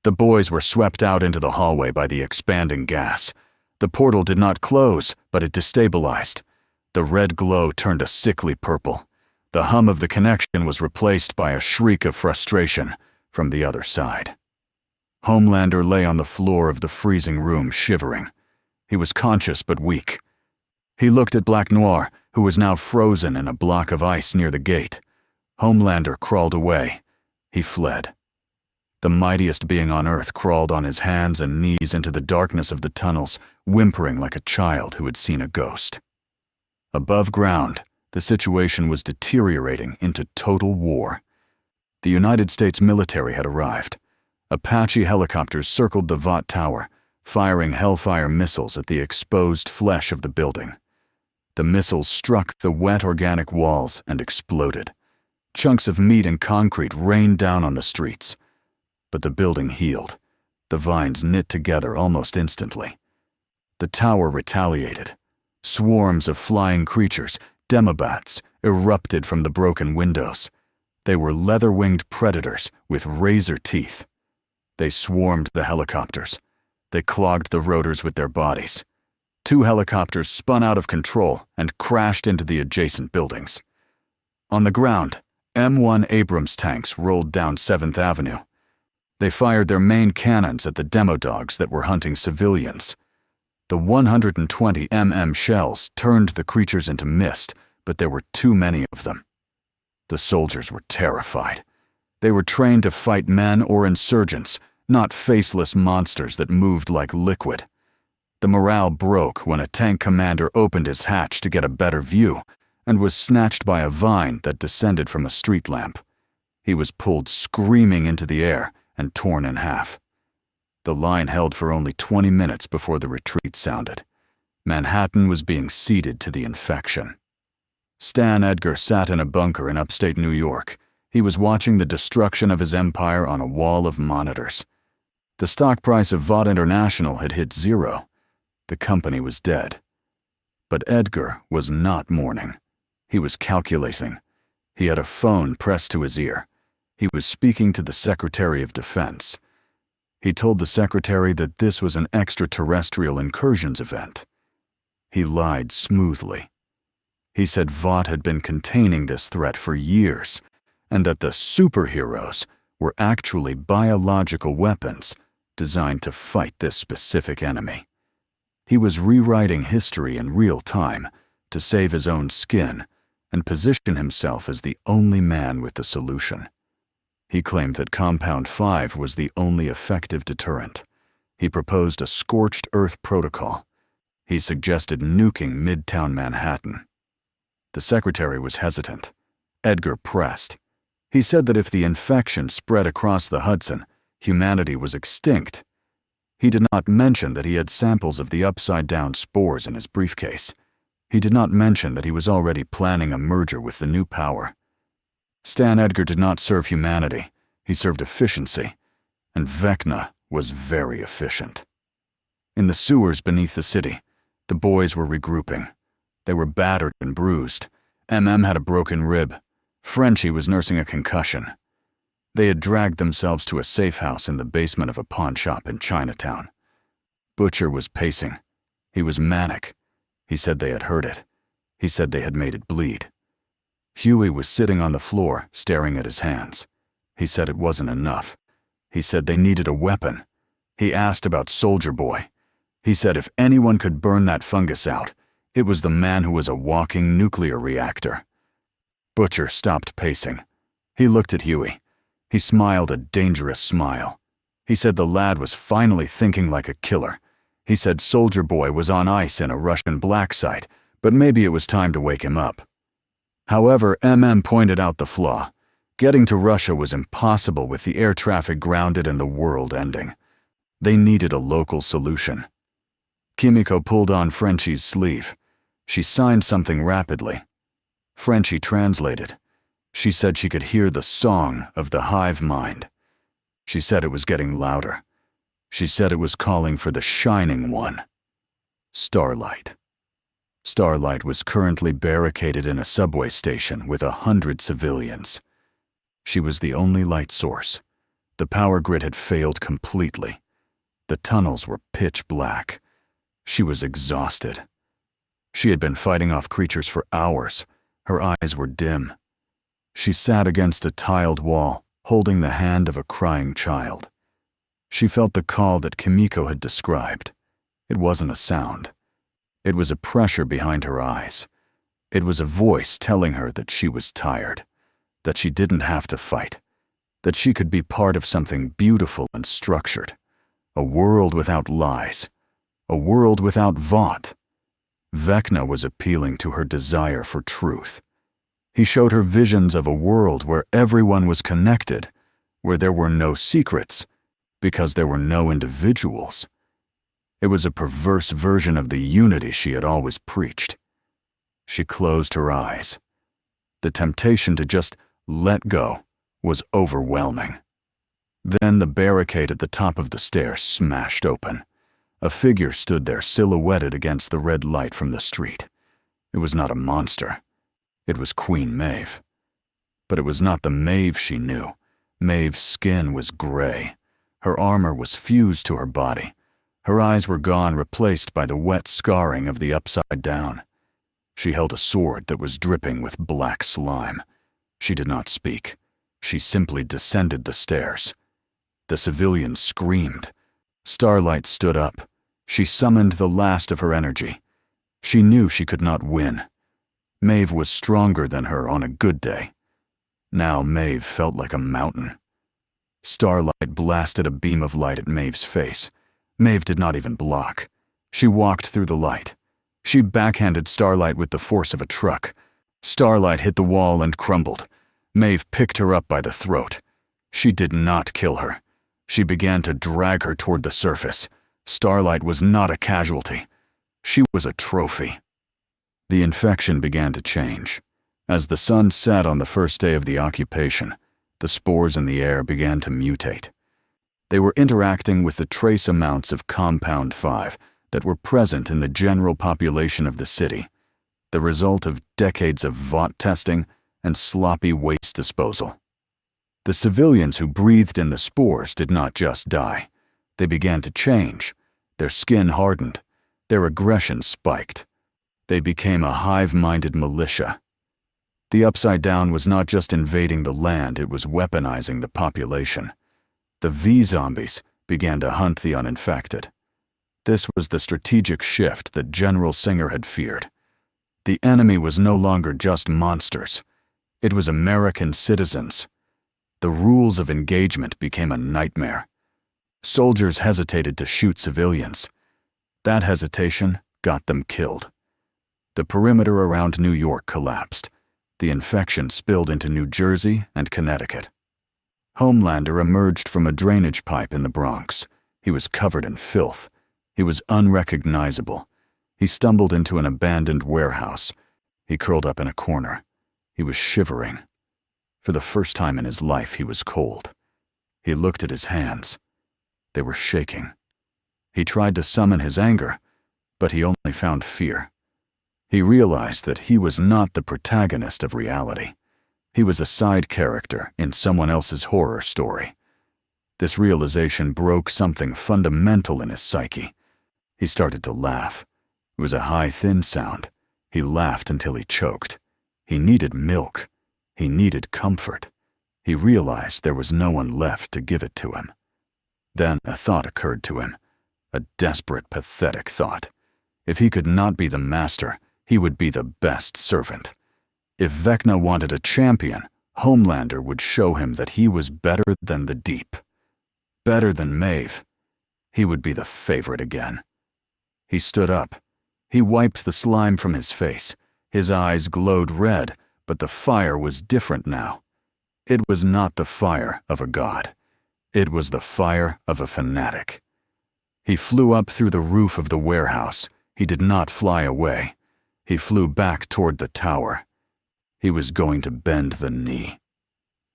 A: The boys were swept out into the hallway by the expanding gas. The portal did not close, but it destabilized. The red glow turned a sickly purple. The hum of the connection was replaced by a shriek of frustration from the other side. Homelander lay on the floor of the freezing room, shivering. He was conscious but weak. He looked at Black Noir, who was now frozen in a block of ice near the gate. Homelander crawled away. He fled. The mightiest being on Earth crawled on his hands and knees into the darkness of the tunnels, whimpering like a child who had seen a ghost. Above ground, the situation was deteriorating into total war. The United States military had arrived. Apache helicopters circled the Vought Tower, firing Hellfire missiles at the exposed flesh of the building. The missiles struck the wet organic walls and exploded. Chunks of meat and concrete rained down on the streets. But the building healed. The vines knit together almost instantly. The tower retaliated. Swarms of flying creatures, demobats, erupted from the broken windows. They were leather-winged predators with razor teeth. They swarmed the helicopters. They clogged the rotors with their bodies. 2 helicopters spun out of control and crashed into the adjacent buildings. On the ground, M1 Abrams tanks rolled down 7th Avenue. They fired their main cannons at the demo dogs that were hunting civilians. The 120 mm shells turned the creatures into mist, but there were too many of them. The soldiers were terrified. They were trained to fight men or insurgents, not faceless monsters that moved like liquid. The morale broke when a tank commander opened his hatch to get a better view and was snatched by a vine that descended from a street lamp. He was pulled screaming into the air and torn in half. The line held for only 20 minutes before the retreat sounded. Manhattan was being ceded to the infection. Stan Edgar sat in a bunker in upstate New York. He was watching the destruction of his empire on a wall of monitors. The stock price of Vought International had hit 0. The company was dead. But Edgar was not mourning. He was calculating. He had a phone pressed to his ear. He was speaking to the Secretary of Defense. He told the secretary that this was an extraterrestrial incursions event. He lied smoothly. He said Vought had been containing this threat for years, and that the superheroes were actually biological weapons designed to fight this specific enemy. He was rewriting history in real time to save his own skin and position himself as the only man with the solution. He claimed that Compound 5 was the only effective deterrent. He proposed a scorched earth protocol. He suggested nuking Midtown Manhattan. The secretary was hesitant. Edgar pressed. He said that if the infection spread across the Hudson, humanity was extinct. He did not mention that he had samples of the upside-down spores in his briefcase. He did not mention that he was already planning a merger with the new power. Stan Edgar did not serve humanity. He served efficiency, and Vecna was very efficient. In the sewers beneath the city, the boys were regrouping. They were battered and bruised. MM had a broken rib. Frenchie was nursing a concussion. They had dragged themselves to a safe house in the basement of a pawn shop in Chinatown. Butcher was pacing. He was manic. He said they had hurt it. He said they had made it bleed. Hughie was sitting on the floor, staring at his hands. He said it wasn't enough. He said they needed a weapon. He asked about Soldier Boy. He said if anyone could burn that fungus out, it was the man who was a walking nuclear reactor. Butcher stopped pacing. He looked at Hughie. He smiled a dangerous smile. He said the lad was finally thinking like a killer. He said Soldier Boy was on ice in a Russian black site, but maybe it was time to wake him up. However, MM pointed out the flaw. Getting to Russia was impossible with the air traffic grounded and the world ending. They needed a local solution. Kimiko pulled on Frenchie's sleeve. She signed something rapidly. Frenchie translated. She said she could hear the song of the hive mind. She said it was getting louder. She said it was calling for the Shining One. Starlight. Starlight was currently barricaded in a subway station with 100 civilians. She was the only light source. The power grid had failed completely. The tunnels were pitch black. She was exhausted. She had been fighting off creatures for hours. Her eyes were dim. She sat against a tiled wall, holding the hand of a crying child. She felt the call that Kimiko had described. It wasn't a sound. It was a pressure behind her eyes. It was a voice telling her that she was tired, that she didn't have to fight, that she could be part of something beautiful and structured, a world without lies, a world without Vought. Vecna was appealing to her desire for truth. He showed her visions of a world where everyone was connected, where there were no secrets, because there were no individuals. It was a perverse version of the unity she had always preached. She closed her eyes. The temptation to just let go was overwhelming. Then the barricade at the top of the stairs smashed open. A figure stood there silhouetted against the red light from the street. It was not a monster. It was Queen Maeve. But it was not the Maeve she knew. Maeve's skin was gray. Her armor was fused to her body. Her eyes were gone, replaced by the wet scarring of the upside down. She held a sword that was dripping with black slime. She did not speak. She simply descended the stairs. The civilians screamed. Starlight stood up. She summoned the last of her energy. She knew she could not win. Maeve was stronger than her on a good day. Now Maeve felt like a mountain. Starlight blasted a beam of light at Maeve's face. Maeve did not even block. She walked through the light. She backhanded Starlight with the force of a truck. Starlight hit the wall and crumbled. Maeve picked her up by the throat. She did not kill her. She began to drag her toward the surface. Starlight was not a casualty. She was a trophy. The infection began to change. As the sun set on the first day of the occupation, the spores in the air began to mutate. They were interacting with the trace amounts of Compound 5 that were present in the general population of the city, the result of decades of Vought testing and sloppy waste disposal. The civilians who breathed in the spores did not just die. They began to change. Their skin hardened. Their aggression spiked. They became a hive-minded militia. The Upside Down was not just invading the land, it was weaponizing the population. The V-zombies began to hunt the uninfected. This was the strategic shift that General Singer had feared. The enemy was no longer just monsters. It was American citizens. The rules of engagement became a nightmare. Soldiers hesitated to shoot civilians. That hesitation got them killed. The perimeter around New York collapsed. The infection spilled into New Jersey and Connecticut. Homelander emerged from a drainage pipe in the Bronx. He was covered in filth. He was unrecognizable. He stumbled into an abandoned warehouse. He curled up in a corner. He was shivering. For the first time in his life, he was cold. He looked at his hands. They were shaking. He tried to summon his anger, but he only found fear. He realized that he was not the protagonist of reality. He was a side character in someone else's horror story. This realization broke something fundamental in his psyche. He started to laugh. It was a high, thin sound. He laughed until he choked. He needed milk. He needed comfort. He realized there was no one left to give it to him. Then a thought occurred to him. A desperate, pathetic thought. If he could not be the master, he would be the best servant. If Vecna wanted a champion, Homelander would show him that he was better than the Deep. Better than Maeve. He would be the favorite again. He stood up. He wiped the slime from his face. His eyes glowed red, but the fire was different now. It was not the fire of a god. It was the fire of a fanatic. He flew up through the roof of the warehouse. He did not fly away. He flew back toward the tower. He was going to bend the knee.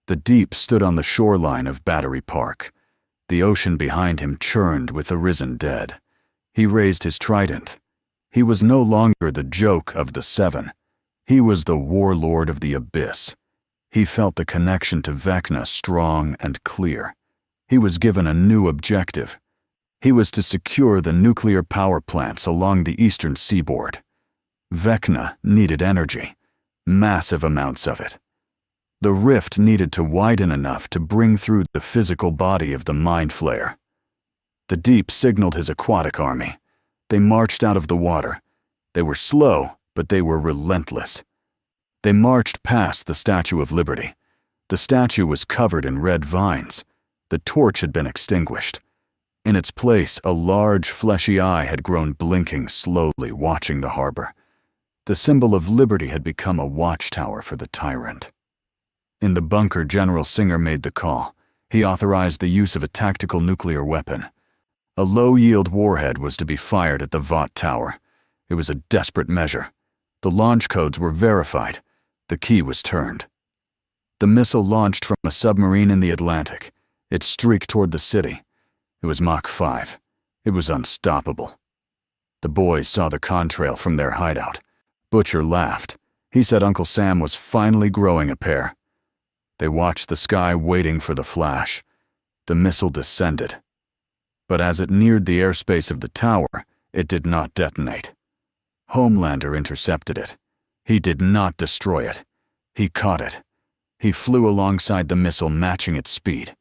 A: The Deep stood on the shoreline of Battery Park. The ocean behind him churned with the risen dead. He raised his trident. He was no longer the joke of the Seven. He was the warlord of the abyss. He felt the connection to Vecna strong and clear. He was given a new objective. He was to secure the nuclear power plants along the eastern seaboard. Vecna needed energy, massive amounts of it. The rift needed to widen enough to bring through the physical body of the Mind Flayer. The deep signaled his aquatic army. They marched out of the water. They were slow, but they were relentless. They marched past the Statue of Liberty. The statue was covered in red vines. The torch had been extinguished. In its place, a large, fleshy eye had grown blinking slowly, watching the harbor. The symbol of liberty had become a watchtower for the tyrant. In the bunker, General Singer made the call. He authorized the use of a tactical nuclear weapon. A low-yield warhead was to be fired at the Vought Tower. It was a desperate measure. The launch codes were verified. The key was turned. The missile launched from a submarine in the Atlantic. It streaked toward the city. It was Mach 5. It was unstoppable. The boys saw the contrail from their hideout. Butcher laughed. He said Uncle Sam was finally growing a pair. They watched the sky, waiting for the flash. The missile descended. But as it neared the airspace of the tower, it did not detonate. Homelander intercepted it. He did not destroy it. He caught it. He flew alongside the missile, matching its speed.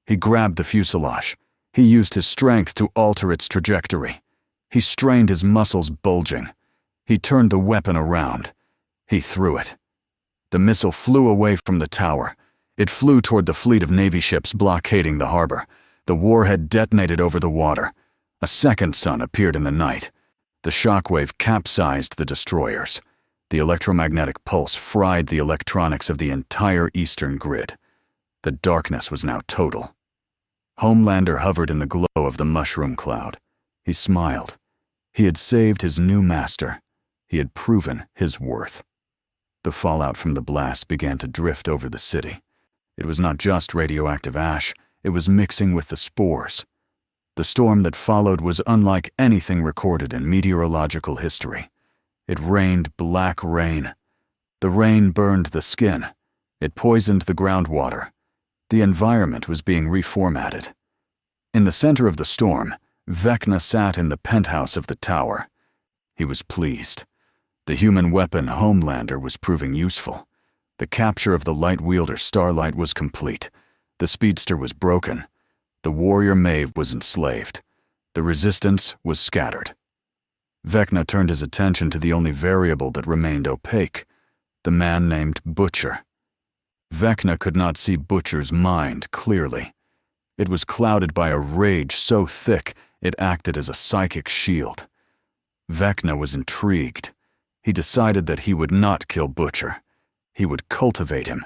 A: He grabbed the fuselage. He used his strength to alter its trajectory. He strained his muscles, bulging. He turned the weapon around. He threw it. The missile flew away from the tower. It flew toward the fleet of Navy ships blockading the harbor. The warhead detonated over the water. A second sun appeared in the night. The shockwave capsized the destroyers. The electromagnetic pulse fried the electronics of the entire eastern grid. The darkness was now total. Homelander hovered in the glow of the mushroom cloud. He smiled. He had saved his new master. He had proven his worth. The fallout from the blast began to drift over the city. It was not just radioactive ash, it was mixing with the spores. The storm that followed was unlike anything recorded in meteorological history. It rained black rain. The rain burned the skin. It poisoned the groundwater. The environment was being reformatted. In the center of the storm, Vecna sat in the penthouse of the tower. He was pleased. The human weapon Homelander was proving useful. The capture of the light wielder Starlight was complete. The speedster was broken. The warrior Maeve was enslaved. The resistance was scattered. Vecna turned his attention to the only variable that remained opaque, the man named Butcher. Vecna could not see Butcher's mind clearly. It was clouded by a rage so thick it acted as a psychic shield. Vecna was intrigued. He decided that he would not kill Butcher. He would cultivate him.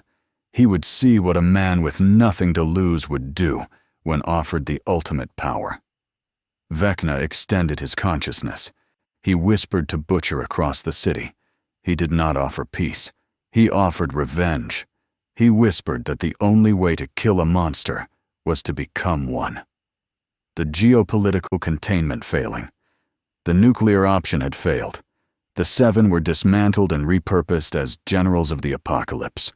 A: He would see what a man with nothing to lose would do when offered the ultimate power. Vecna extended his consciousness. He whispered to Butcher across the city. He did not offer peace. He offered revenge. He whispered that the only way to kill a monster was to become one. The geopolitical containment failing. The nuclear option had failed. The Seven were dismantled and repurposed as generals of the apocalypse.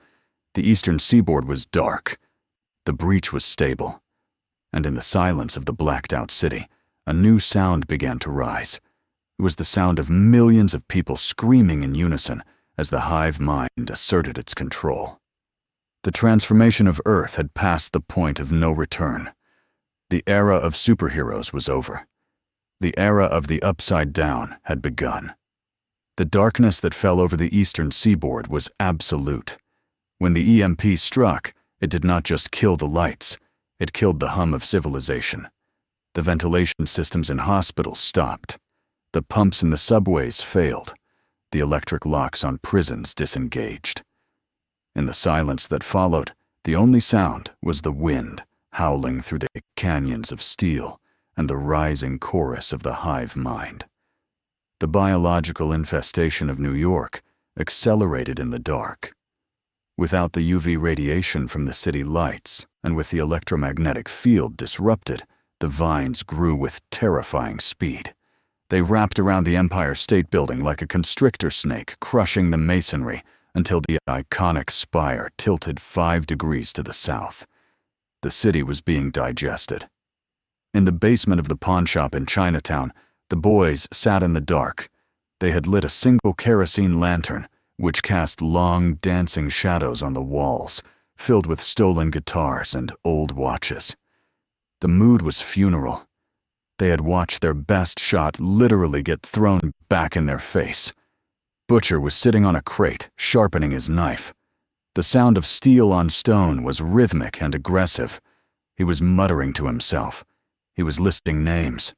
A: The eastern seaboard was dark. The breach was stable. And in the silence of the blacked-out city, a new sound began to rise. It was the sound of millions of people screaming in unison as the hive mind asserted its control. The transformation of Earth had passed the point of no return. The era of superheroes was over. The era of the Upside Down had begun. The darkness that fell over the eastern seaboard was absolute. When the EMP struck, it did not just kill the lights, it killed the hum of civilization. The ventilation systems in hospitals stopped. The pumps in the subways failed. The electric locks on prisons disengaged. In the silence that followed, the only sound was the wind howling through the canyons of steel and the rising chorus of the hive mind. The biological infestation of New York accelerated in the dark. Without the UV radiation from the city lights, and with the electromagnetic field disrupted, the vines grew with terrifying speed. They wrapped around the Empire State Building like a constrictor snake, crushing the masonry, until the iconic spire tilted 5 degrees to the south. The city was being digested. In the basement of the pawnshop in Chinatown, the boys sat in the dark. They had lit a single kerosene lantern, which cast long, dancing shadows on the walls, filled with stolen guitars and old watches. The mood was funeral. They had watched their best shot literally get thrown back in their face. Butcher was sitting on a crate, sharpening his knife. The sound of steel on stone was rhythmic and aggressive. He was muttering to himself. He was listing names.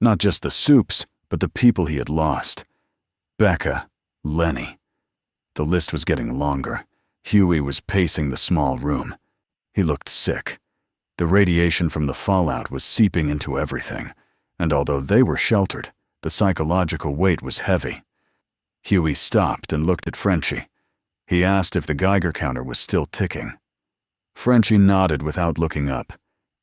A: Not just the Supes, but the people he had lost. Becca, Lenny. The list was getting longer. Hughie was pacing the small room. He looked sick. The radiation from the fallout was seeping into everything, and although they were sheltered, the psychological weight was heavy. Hughie stopped and looked at Frenchie. He asked if the Geiger counter was still ticking. Frenchie nodded without looking up.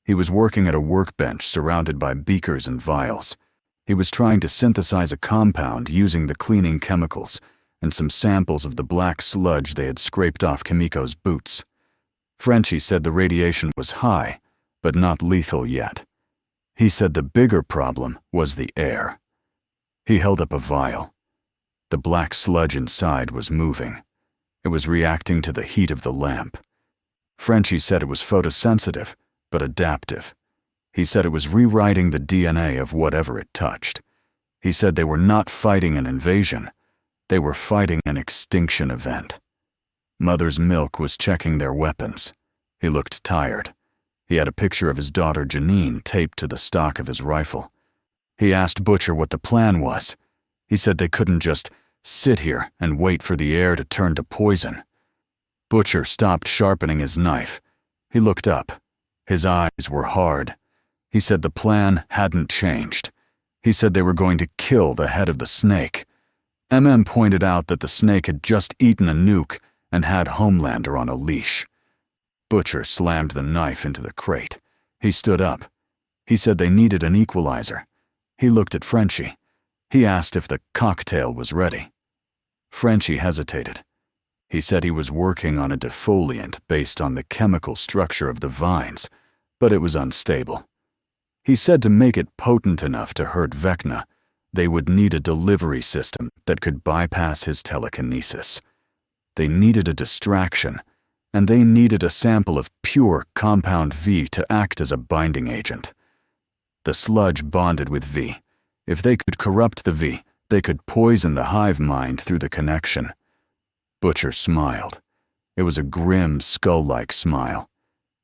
A: He was working at a workbench surrounded by beakers and vials. He was trying to synthesize a compound using the cleaning chemicals and some samples of the black sludge they had scraped off Kimiko's boots. Frenchie said the radiation was high, but not lethal yet. He said the bigger problem was the air. He held up a vial. The black sludge inside was moving. It was reacting to the heat of the lamp. Frenchie said it was photosensitive, but adaptive. He said it was rewriting the DNA of whatever it touched. He said they were not fighting an invasion. They were fighting an extinction event. Mother's Milk was checking their weapons. He looked tired. He had a picture of his daughter Janine taped to the stock of his rifle. He asked Butcher what the plan was. He said they couldn't just sit here and wait for the air to turn to poison. Butcher stopped sharpening his knife. He looked up. His eyes were hard. He said the plan hadn't changed. He said they were going to kill the head of the snake. MM pointed out that the snake had just eaten a nuke and had Homelander on a leash. Butcher slammed the knife into the crate. He stood up. He said they needed an equalizer. He looked at Frenchie. He asked if the cocktail was ready. Frenchie hesitated. He said he was working on a defoliant based on the chemical structure of the vines, but it was unstable. He said to make it potent enough to hurt Vecna, they would need a delivery system that could bypass his telekinesis. They needed a distraction, and they needed a sample of pure compound V to act as a binding agent. The sludge bonded with V. If they could corrupt the V, they could poison the hive mind through the connection. Butcher smiled. It was a grim, skull-like smile.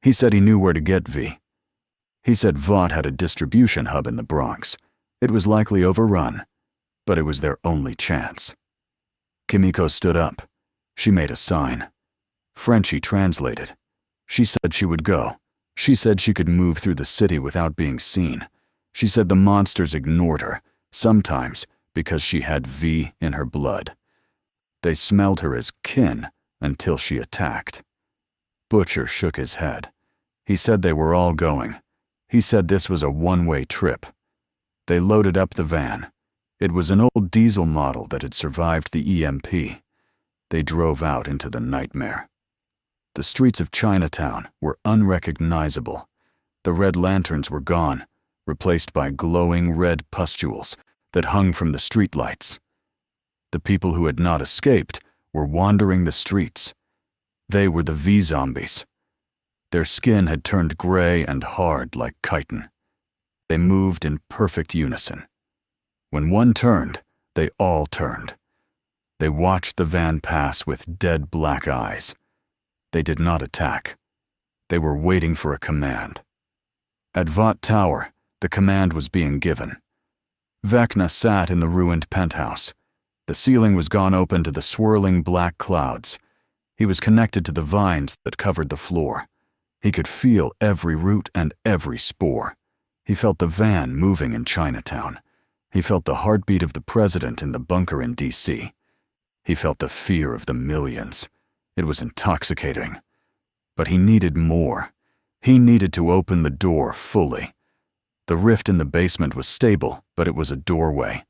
A: He said he knew where to get V. He said Vought had a distribution hub in the Bronx. It was likely overrun, but it was their only chance. Kimiko stood up. She made a sign. Frenchie translated. She said she would go. She said she could move through the city without being seen. She said the monsters ignored her, sometimes because she had V in her blood. They smelled her as kin until she attacked. Butcher shook his head. He said they were all going. He said this was a one-way trip. They loaded up the van. It was an old diesel model that had survived the EMP. They drove out into the nightmare. The streets of Chinatown were unrecognizable. The red lanterns were gone, replaced by glowing red pustules that hung from the streetlights. The people who had not escaped were wandering the streets. They were the V-zombies. Their skin had turned gray and hard like chitin. They moved in perfect unison. When one turned, they all turned. They watched the van pass with dead black eyes. They did not attack. They were waiting for a command. At Vought Tower, the command was being given. Vecna sat in the ruined penthouse. The ceiling was gone open to the swirling black clouds. He was connected to the vines that covered the floor. He could feel every root and every spore. He felt the van moving in Chinatown. He felt the heartbeat of the president in the bunker in D.C. He felt the fear of the millions. It was intoxicating. But he needed more. He needed to open the door fully. The rift in the basement was stable, but it was a doorway.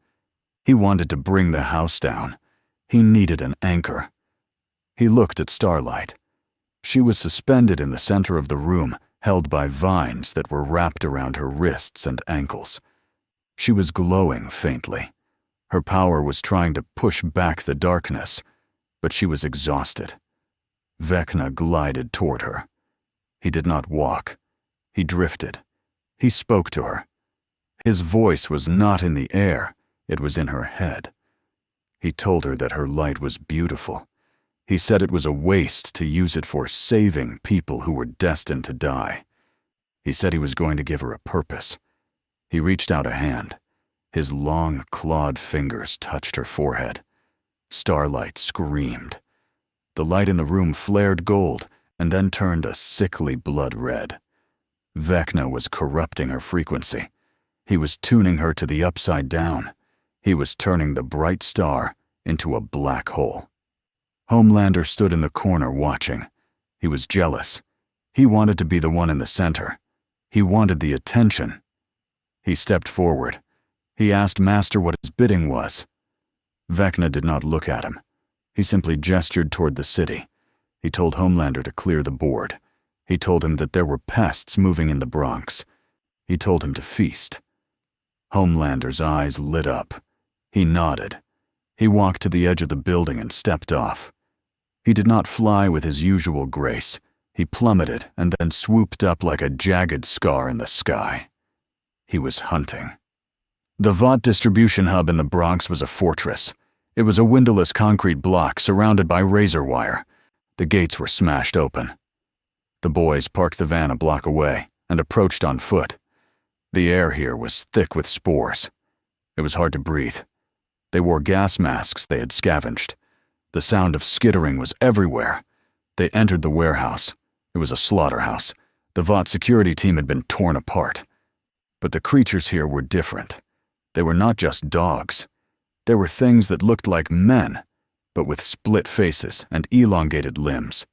A: He wanted to bring the house down. He needed an anchor. He looked at Starlight. She was suspended in the center of the room, held by vines that were wrapped around her wrists and ankles. She was glowing faintly. Her power was trying to push back the darkness, but she was exhausted. Vecna glided toward her. He did not walk. He drifted. He spoke to her. His voice was not in the air, it was in her head. He told her that her light was beautiful. He said it was a waste to use it for saving people who were destined to die. He said he was going to give her a purpose. He reached out a hand. His long, clawed fingers touched her forehead. Starlight screamed. The light in the room flared gold and then turned a sickly blood red. Vecna was corrupting her frequency. He was tuning her to the upside down. He was turning the bright star into a black hole. Homelander stood in the corner watching. He was jealous. He wanted to be the one in the center. He wanted the attention. He stepped forward. He asked Master what his bidding was. Vecna did not look at him. He simply gestured toward the city. He told Homelander to clear the board. He told him that there were pests moving in the Bronx. He told him to feast. Homelander's eyes lit up. He nodded. He walked to the edge of the building and stepped off. He did not fly with his usual grace. He plummeted and then swooped up like a jagged scar in the sky. He was hunting. The Vought distribution hub in the Bronx was a fortress. It was a windowless concrete block surrounded by razor wire. The gates were smashed open. The boys parked the van a block away and approached on foot. The air here was thick with spores. It was hard to breathe. They wore gas masks they had scavenged. The sound of skittering was everywhere. They entered the warehouse. It was a slaughterhouse. The Vought security team had been torn apart. But the creatures here were different. They were not just dogs. There were things that looked like men, but with split faces and elongated limbs.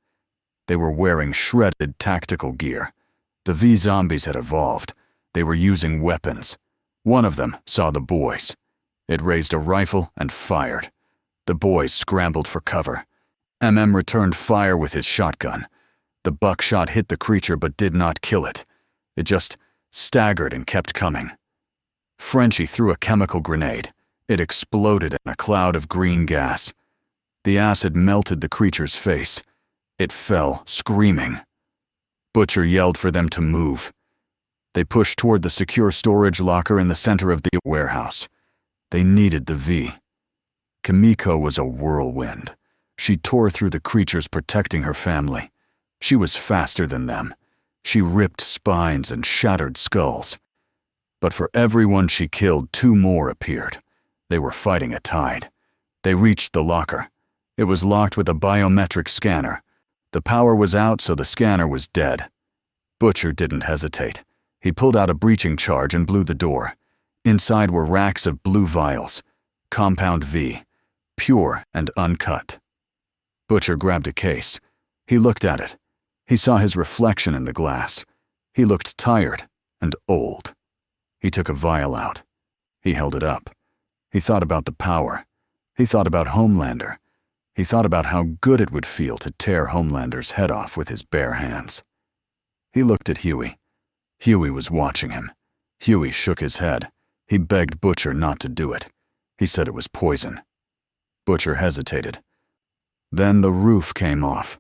A: They were wearing shredded tactical gear. The V-zombies had evolved. They were using weapons. One of them saw the boys. It raised a rifle and fired. The boys scrambled for cover. returned fire with his shotgun. The buckshot hit the creature but did not kill it. It just staggered and kept coming. Frenchie threw a chemical grenade. It exploded in a cloud of green gas. The acid melted the creature's face. It fell, screaming. Butcher yelled for them to move. They pushed toward the secure storage locker in the center of the warehouse. They needed the V. Kimiko was a whirlwind. She tore through the creatures protecting her family. She was faster than them. She ripped spines and shattered skulls. But for everyone she killed, two more appeared. They were fighting a tide. They reached the locker. It was locked with a biometric scanner. The power was out, so the scanner was dead. Butcher didn't hesitate. He pulled out a breaching charge and blew the door. Inside were racks of blue vials. Compound V. Pure and uncut. Butcher grabbed a case. He looked at it. He saw his reflection in the glass. He looked tired and old. He took a vial out. He held it up. He thought about the power. He thought about Homelander. He thought about how good it would feel to tear Homelander's head off with his bare hands. He looked at Hughie. Hughie was watching him. Hughie shook his head. He begged Butcher not to do it. He said it was poison. Butcher hesitated. Then the roof came off.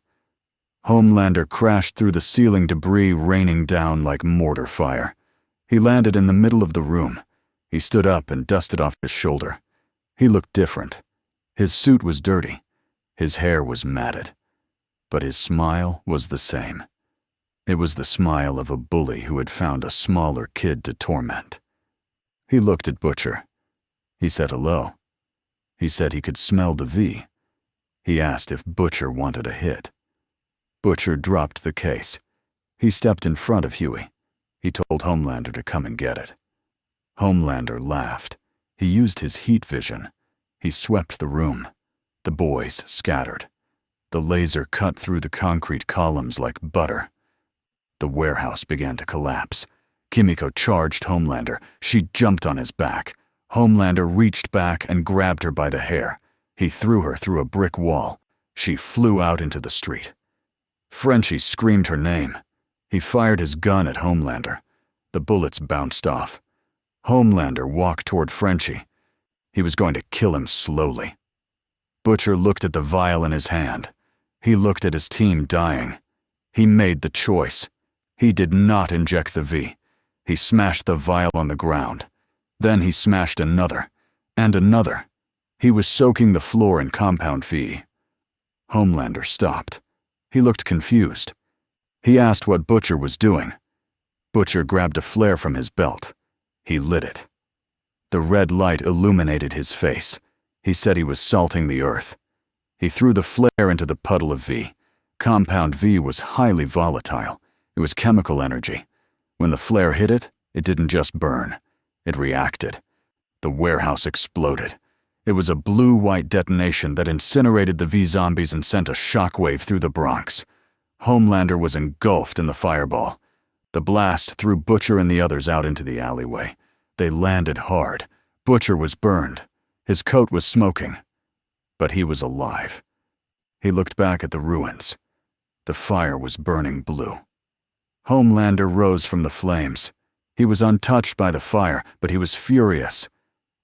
A: Homelander crashed through the ceiling debris raining down like mortar fire. He landed in the middle of the room. He stood up and dusted off his shoulder. He looked different. His suit was dirty. His hair was matted. But his smile was the same. It was the smile of a bully who had found a smaller kid to torment. He looked at Butcher. He said hello. He said he could smell the V. He asked if Butcher wanted a hit. Butcher dropped the case. He stepped in front of Hughie. He told Homelander to come and get it. Homelander laughed. He used his heat vision. He swept the room. The boys scattered. The laser cut through the concrete columns like butter. The warehouse began to collapse. Kimiko charged Homelander. She jumped on his back. Homelander reached back and grabbed her by the hair. He threw her through a brick wall. She flew out into the street. Frenchie screamed her name. He fired his gun at Homelander. The bullets bounced off. Homelander walked toward Frenchie. He was going to kill him slowly. Butcher looked at the vial in his hand. He looked at his team dying. He made the choice. He did not inject the V. He smashed the vial on the ground. Then he smashed another, and another. He was soaking the floor in compound V. Homelander stopped. He looked confused. He asked what Butcher was doing. Butcher grabbed a flare from his belt. He lit it. The red light illuminated his face. He said he was salting the earth. He threw the flare into the puddle of V. Compound V was highly volatile. It was chemical energy. When the flare hit it, it didn't just burn. It reacted. The warehouse exploded. It was a blue-white detonation that incinerated the V-zombies and sent a shockwave through the Bronx. Homelander was engulfed in the fireball. The blast threw Butcher and the others out into the alleyway. They landed hard. Butcher was burned. His coat was smoking. But he was alive. He looked back at the ruins. The fire was burning blue. Homelander rose from the flames. He was untouched by the fire, but he was furious.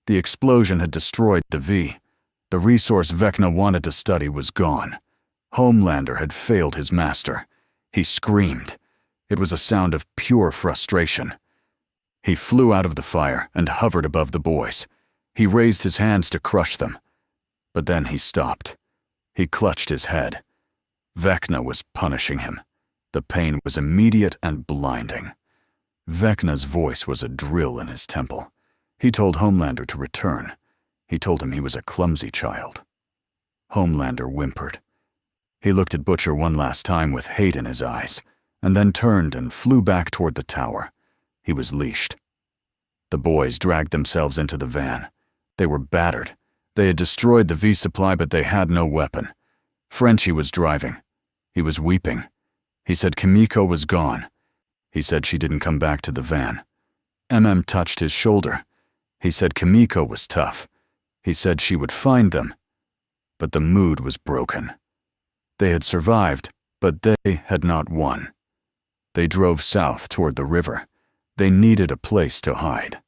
A: The explosion had destroyed the V. The resource Vecna wanted to study was gone. Homelander had failed his master. He screamed. It was a sound of pure frustration. He flew out of the fire and hovered above the boys. He raised his hands to crush them. But then he stopped. He clutched his head. Vecna was punishing him. The pain was immediate and blinding. Vecna's voice was a drill in his temple. He told Homelander to return. He told him he was a clumsy child. Homelander whimpered. He looked at Butcher one last time with hate in his eyes, and then turned and flew back toward the tower. He was leashed. The boys dragged themselves into the van. They were battered. They had destroyed the V-supply, but they had no weapon. Frenchie was driving. He was weeping. He said Kimiko was gone. He said she didn't come back to the van. MM touched his shoulder. He said Kimiko was tough. He said she would find them. But the mood was broken. They had survived, but they had not won. They drove south toward the river. They needed a place to hide.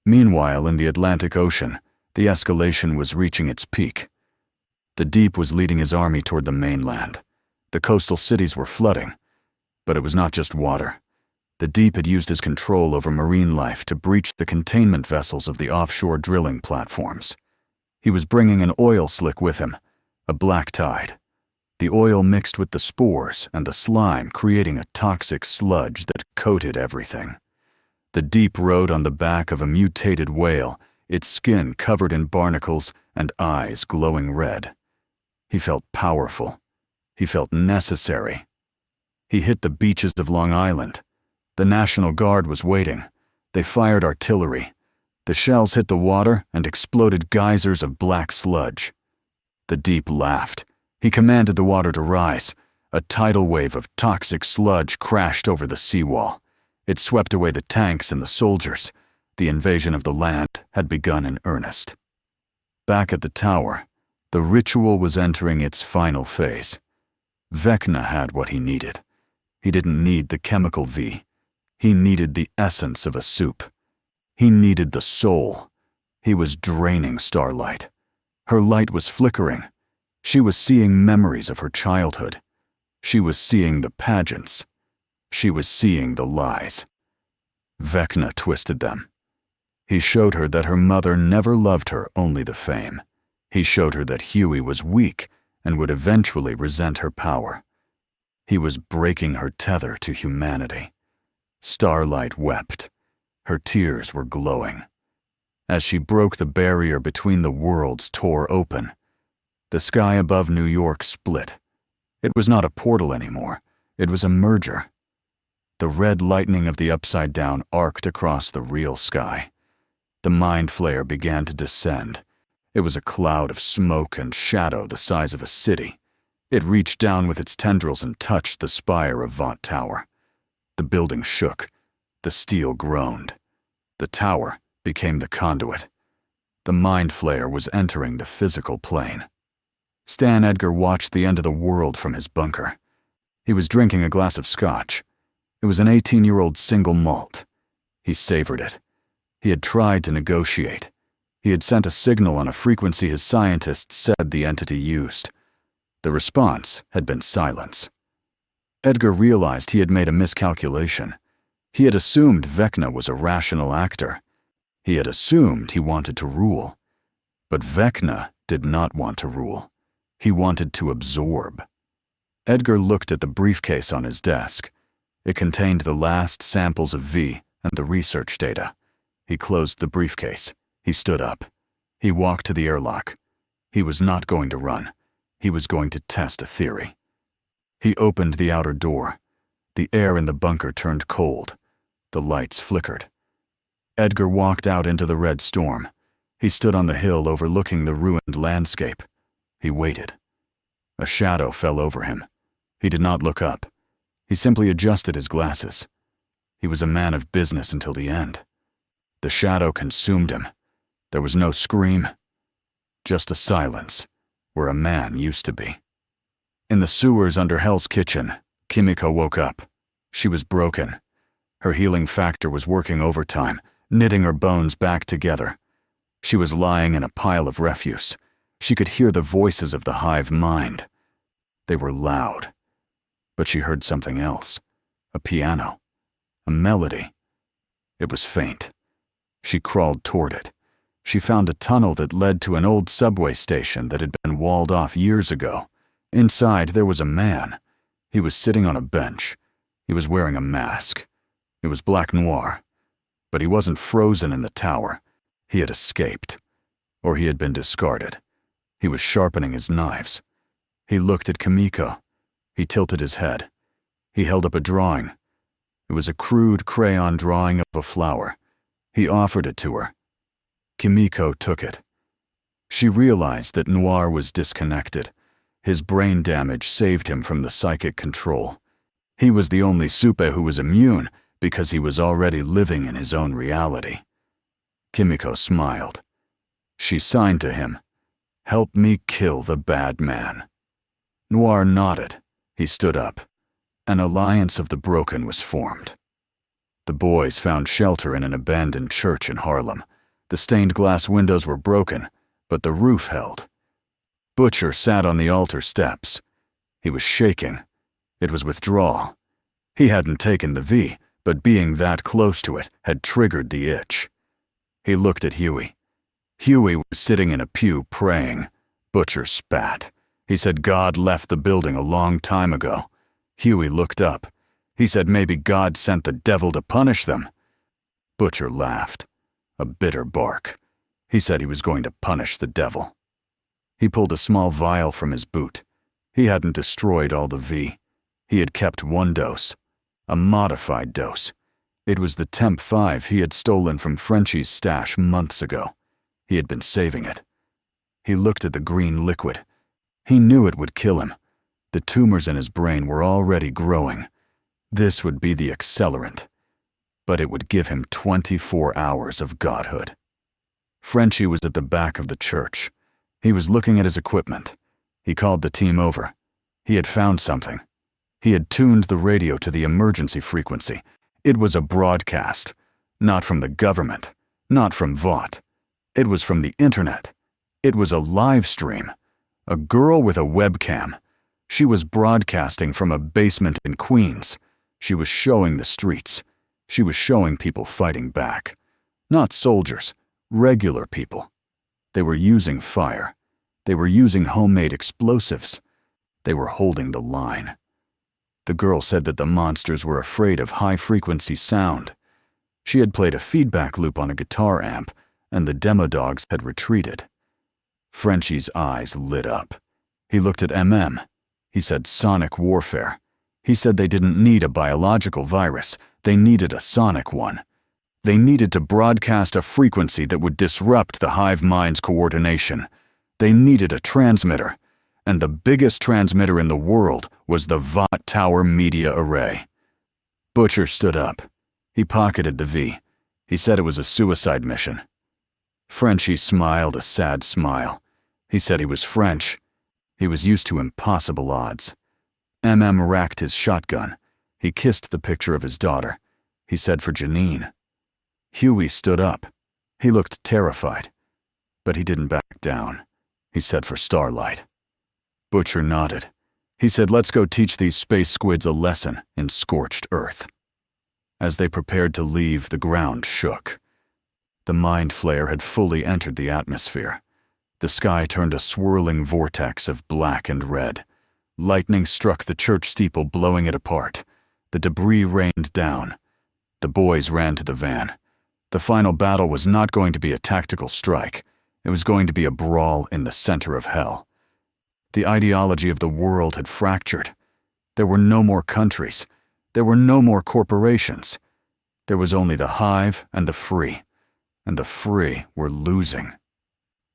A: Meanwhile, in the Atlantic Ocean, the escalation was reaching its peak. The Deep was leading his army toward the mainland. The coastal cities were flooding. But it was not just water. The Deep had used his control over marine life to breach the containment vessels of the offshore drilling platforms. He was bringing an oil slick with him, a black tide. The oil mixed with the spores and the slime, creating a toxic sludge that coated everything. The Deep rode on the back of a mutated whale, its skin covered in barnacles and eyes glowing red. He felt powerful. He felt necessary. He hit the beaches of Long Island. The National Guard was waiting. They fired artillery. The shells hit the water and exploded geysers of black sludge. The Deep laughed. He commanded the water to rise. A tidal wave of toxic sludge crashed over the seawall. It swept away the tanks and the soldiers. The invasion of the land had begun in earnest. Back at the tower, the ritual was entering its final phase. Vecna had what he needed. He didn't need the chemical V. He needed the essence of a Supe. He needed the soul. He was draining Starlight. Her light was flickering. She was seeing memories of her childhood. She was seeing the pageants. She was seeing the lies. Vecna twisted them. He showed her that her mother never loved her, only the fame. He showed her that Hughie was weak and would eventually resent her power. He was breaking her tether to humanity. Starlight wept. Her tears were glowing. As she broke the barrier between the worlds tore open. The sky above New York split. It was not a portal anymore. It was a merger. The red lightning of the Upside Down arced across the real sky. The Mind Flayer began to descend. It was a cloud of smoke and shadow the size of a city. It reached down with its tendrils and touched the spire of Vought Tower. The building shook. The steel groaned. The tower became the conduit. The Mind Flayer was entering the physical plane. Stan Edgar watched the end of the world from his bunker. He was drinking a glass of scotch. It was an 18-year-old single malt. He savored it. He had tried to negotiate. He had sent a signal on a frequency his scientists said the entity used. The response had been silence. Edgar realized he had made a miscalculation. He had assumed Vecna was a rational actor. He had assumed he wanted to rule. But Vecna did not want to rule. He wanted to absorb. Edgar looked at the briefcase on his desk. It contained the last samples of V and the research data. He closed the briefcase. He stood up. He walked to the airlock. He was not going to run. He was going to test a theory. He opened the outer door. The air in the bunker turned cold. The lights flickered. Edgar walked out into the red storm. He stood on the hill overlooking the ruined landscape. He waited. A shadow fell over him. He did not look up. He simply adjusted his glasses. He was a man of business until the end. The shadow consumed him. There was no scream, just a silence where a man used to be. In the sewers under Hell's Kitchen, Kimiko woke up. She was broken. Her healing factor was working overtime, knitting her bones back together. She was lying in a pile of refuse. She could hear the voices of the hive mind. They were loud. But she heard something else. A piano. A melody. It was faint. She crawled toward it. She found a tunnel that led to an old subway station that had been walled off years ago. Inside, there was a man. He was sitting on a bench. He was wearing a mask. It was Black Noir. But he wasn't frozen in the tower. He had escaped. Or he had been discarded. He was sharpening his knives. He looked at Kimiko. He tilted his head. He held up a drawing. It was a crude crayon drawing of a flower. He offered it to her. Kimiko took it. She realized that Noir was disconnected. His brain damage saved him from the psychic control. He was the only Supe who was immune because he was already living in his own reality. Kimiko smiled. She signed to him, "Help me kill the bad man." Noir nodded. He stood up. An alliance of the broken was formed. The boys found shelter in an abandoned church in Harlem. The stained glass windows were broken, but the roof held. Butcher sat on the altar steps. He was shaking. It was withdrawal. He hadn't taken the V, but being that close to it had triggered the itch. He looked at Hughie. Hughie was sitting in a pew praying. Butcher spat. He said God left the building a long time ago. Hughie looked up. He said maybe God sent the devil to punish them. Butcher laughed. A bitter bark. He said he was going to punish the devil. He pulled a small vial from his boot. He hadn't destroyed all the V. He had kept one dose. A modified dose. It was the Temp 5 he had stolen from Frenchie's stash months ago. He had been saving it. He looked at the green liquid. He knew it would kill him. The tumors in his brain were already growing. This would be the accelerant. But it would give him 24 hours of godhood. Frenchie was at the back of the church. He was looking at his equipment. He called the team over. He had found something. He had tuned the radio to the emergency frequency. It was a broadcast. Not from the government. Not from Vought. It was from the internet. It was a live stream. A girl with a webcam. She was broadcasting from a basement in Queens. She was showing the streets. She was showing people fighting back. Not soldiers, regular people. They were using fire. They were using homemade explosives. They were holding the line. The girl said that the monsters were afraid of high-frequency sound. She had played a feedback loop on a guitar amp, and the demo dogs had retreated. Frenchie's eyes lit up. He looked at MM. He said sonic warfare. He said they didn't need a biological virus. They needed a sonic one. They needed to broadcast a frequency that would disrupt the hive mind's coordination. They needed a transmitter. And the biggest transmitter in the world was the Vought Tower media array. Butcher stood up. He pocketed the V. He said it was a suicide mission. Frenchie smiled a sad smile. He said he was French. He was used to impossible odds. Racked his shotgun. He kissed the picture of his daughter. He said for Janine. Hughie stood up. He looked terrified. But he didn't back down. He said for Starlight. Butcher nodded. He said, let's go teach these space squids a lesson in scorched earth. As they prepared to leave, the ground shook. The Mind Flayer had fully entered the atmosphere. The sky turned a swirling vortex of black and red. Lightning struck the church steeple, blowing it apart. The debris rained down. The boys ran to the van. The final battle was not going to be a tactical strike. It was going to be a brawl in the center of hell. The ideology of the world had fractured. There were no more countries. There were no more corporations. There was only the hive and the free. And the free were losing.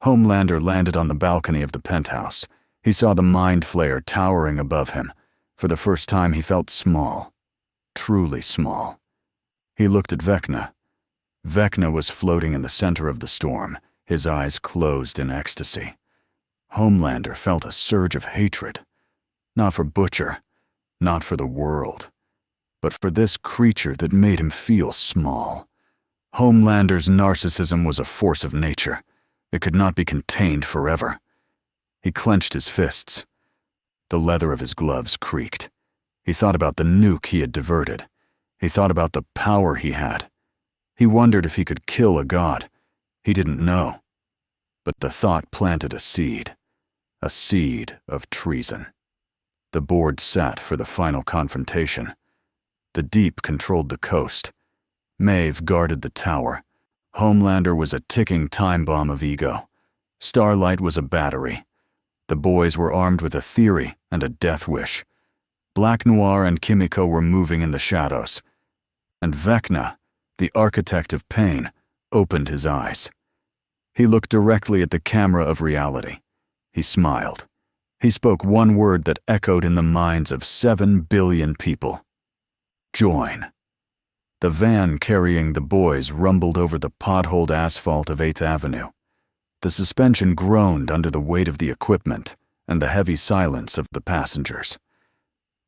A: Homelander landed on the balcony of the penthouse. He saw the Mind Flayer towering above him. For the first time he felt small. Truly small. He looked at Vecna. Vecna was floating in the center of the storm, his eyes closed in ecstasy. Homelander felt a surge of hatred. Not for Butcher, not for the world, but for this creature that made him feel small. Homelander's narcissism was a force of nature. It could not be contained forever. He clenched his fists. The leather of his gloves creaked. He thought about the nuke he had diverted. He thought about the power he had. He wondered if he could kill a god. He didn't know. But the thought planted a seed of treason. The board sat for the final confrontation. The deep controlled the coast. Maeve guarded the tower. Homelander was a ticking time bomb of ego. Starlight was a battery. The boys were armed with a theory and a death wish. Black Noir and Kimiko were moving in the shadows. And Vecna, the architect of pain, opened his eyes. He looked directly at the camera of reality. He smiled. He spoke one word that echoed in the minds of 7 billion people. Join. The van carrying the boys rumbled over the potholed asphalt of 8th Avenue. The suspension groaned under the weight of the equipment and the heavy silence of the passengers.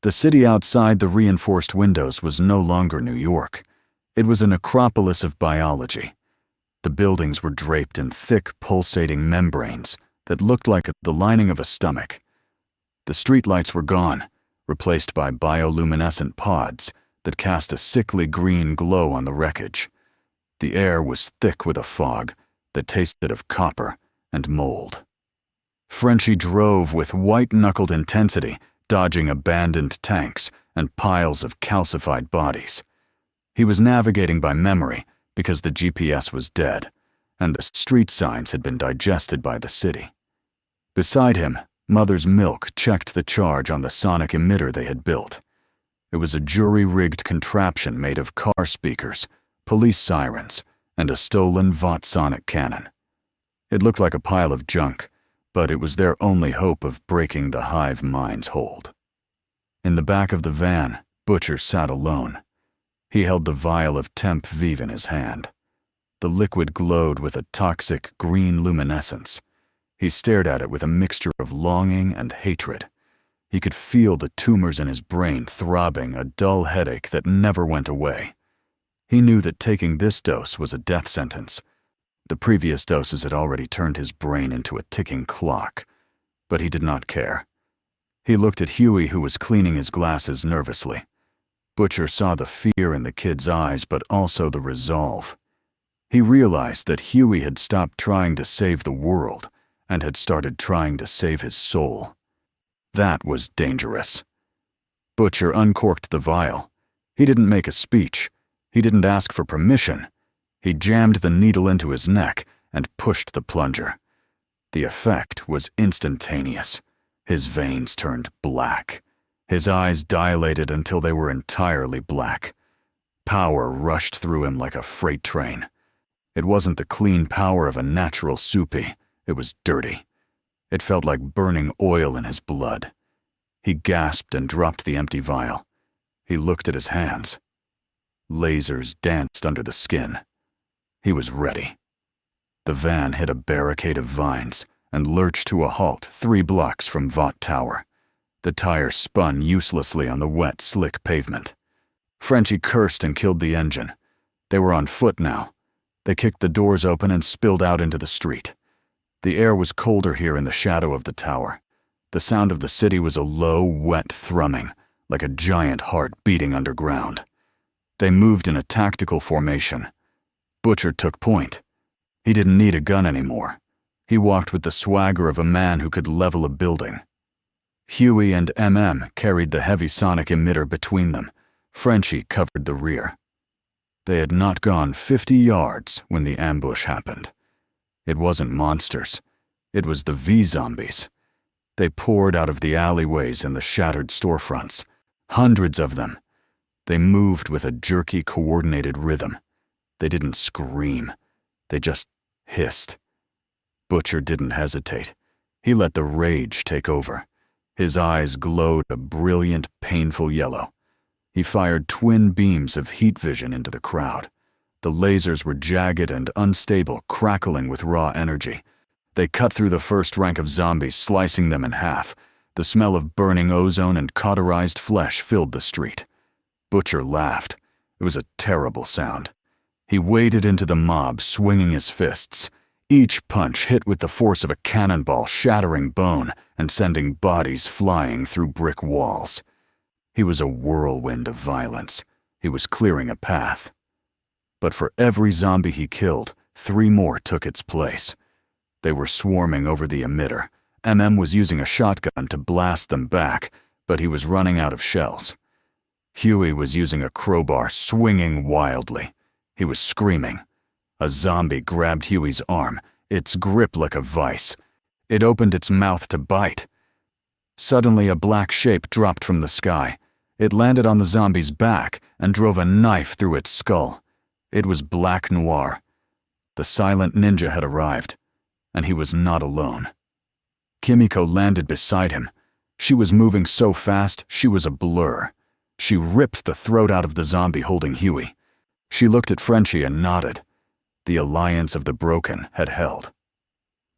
A: The city outside the reinforced windows was no longer New York. It was a necropolis of biology. The buildings were draped in thick, pulsating membranes that looked like the lining of a stomach. The streetlights were gone, replaced by bioluminescent pods that cast a sickly green glow on the wreckage. The air was thick with a fog that tasted of copper and mold. Frenchie drove with white-knuckled intensity, dodging abandoned tanks and piles of calcified bodies. He was navigating by memory because the GPS was dead, and the street signs had been digested by the city. Beside him, Mother's Milk checked the charge on the sonic emitter they had built. It was a jury-rigged contraption made of car speakers, police sirens, and a stolen Vought sonic cannon. It looked like a pile of junk, but it was their only hope of breaking the hive mind's hold. In the back of the van, Butcher sat alone. He held the vial of Temp Vive in his hand. The liquid glowed with a toxic green luminescence. He stared at it with a mixture of longing and hatred. He could feel the tumors in his brain throbbing, a dull headache that never went away. He knew that taking this dose was a death sentence. The previous doses had already turned his brain into a ticking clock, but he did not care. He looked at Hughie, who was cleaning his glasses nervously. Butcher saw the fear in the kid's eyes, but also the resolve. He realized that Hughie had stopped trying to save the world and had started trying to save his soul. That was dangerous. Butcher uncorked the vial. He didn't make a speech. He didn't ask for permission. He jammed the needle into his neck and pushed the plunger. The effect was instantaneous. His veins turned black. His eyes dilated until they were entirely black. Power rushed through him like a freight train. It wasn't the clean power of a natural Supe. It was dirty. It felt like burning oil in his blood. He gasped and dropped the empty vial. He looked at his hands. Lasers danced under the skin. He was ready. The van hit a barricade of vines, and lurched to a halt 3 blocks from Vought Tower. The tires spun uselessly on the wet, slick pavement. Frenchie cursed and killed the engine. They were on foot now. They kicked the doors open and spilled out into the street. The air was colder here in the shadow of the tower. The sound of the city was a low, wet thrumming, like a giant heart beating underground. They moved in a tactical formation. Butcher took point. He didn't need a gun anymore. He walked with the swagger of a man who could level a building. Hughie and carried the heavy sonic emitter between them. Frenchie covered the rear. They had not gone 50 yards when the ambush happened. It wasn't monsters. It was the V-zombies. They poured out of the alleyways and the shattered storefronts. Hundreds of them. They moved with a jerky, coordinated rhythm. They didn't scream. They just hissed. Butcher didn't hesitate. He let the rage take over. His eyes glowed a brilliant, painful yellow. He fired twin beams of heat vision into the crowd. The lasers were jagged and unstable, crackling with raw energy. They cut through the first rank of zombies, slicing them in half. The smell of burning ozone and cauterized flesh filled the street. Butcher laughed. It was a terrible sound. He waded into the mob, swinging his fists. Each punch hit with the force of a cannonball, shattering bone and sending bodies flying through brick walls. He was a whirlwind of violence. He was clearing a path. But for every zombie he killed, 3 more took its place. They were swarming over the emitter. was using a shotgun to blast them back, but he was running out of shells. Hughie was using a crowbar, swinging wildly. He was screaming. A zombie grabbed Hughie's arm, its grip like a vice. It opened its mouth to bite. Suddenly, a black shape dropped from the sky. It landed on the zombie's back and drove a knife through its skull. It was Black Noir. The silent ninja had arrived, and he was not alone. Kimiko landed beside him. She was moving so fast, she was a blur. She ripped the throat out of the zombie holding Hughie. She looked at Frenchie and nodded. The alliance of the broken had held.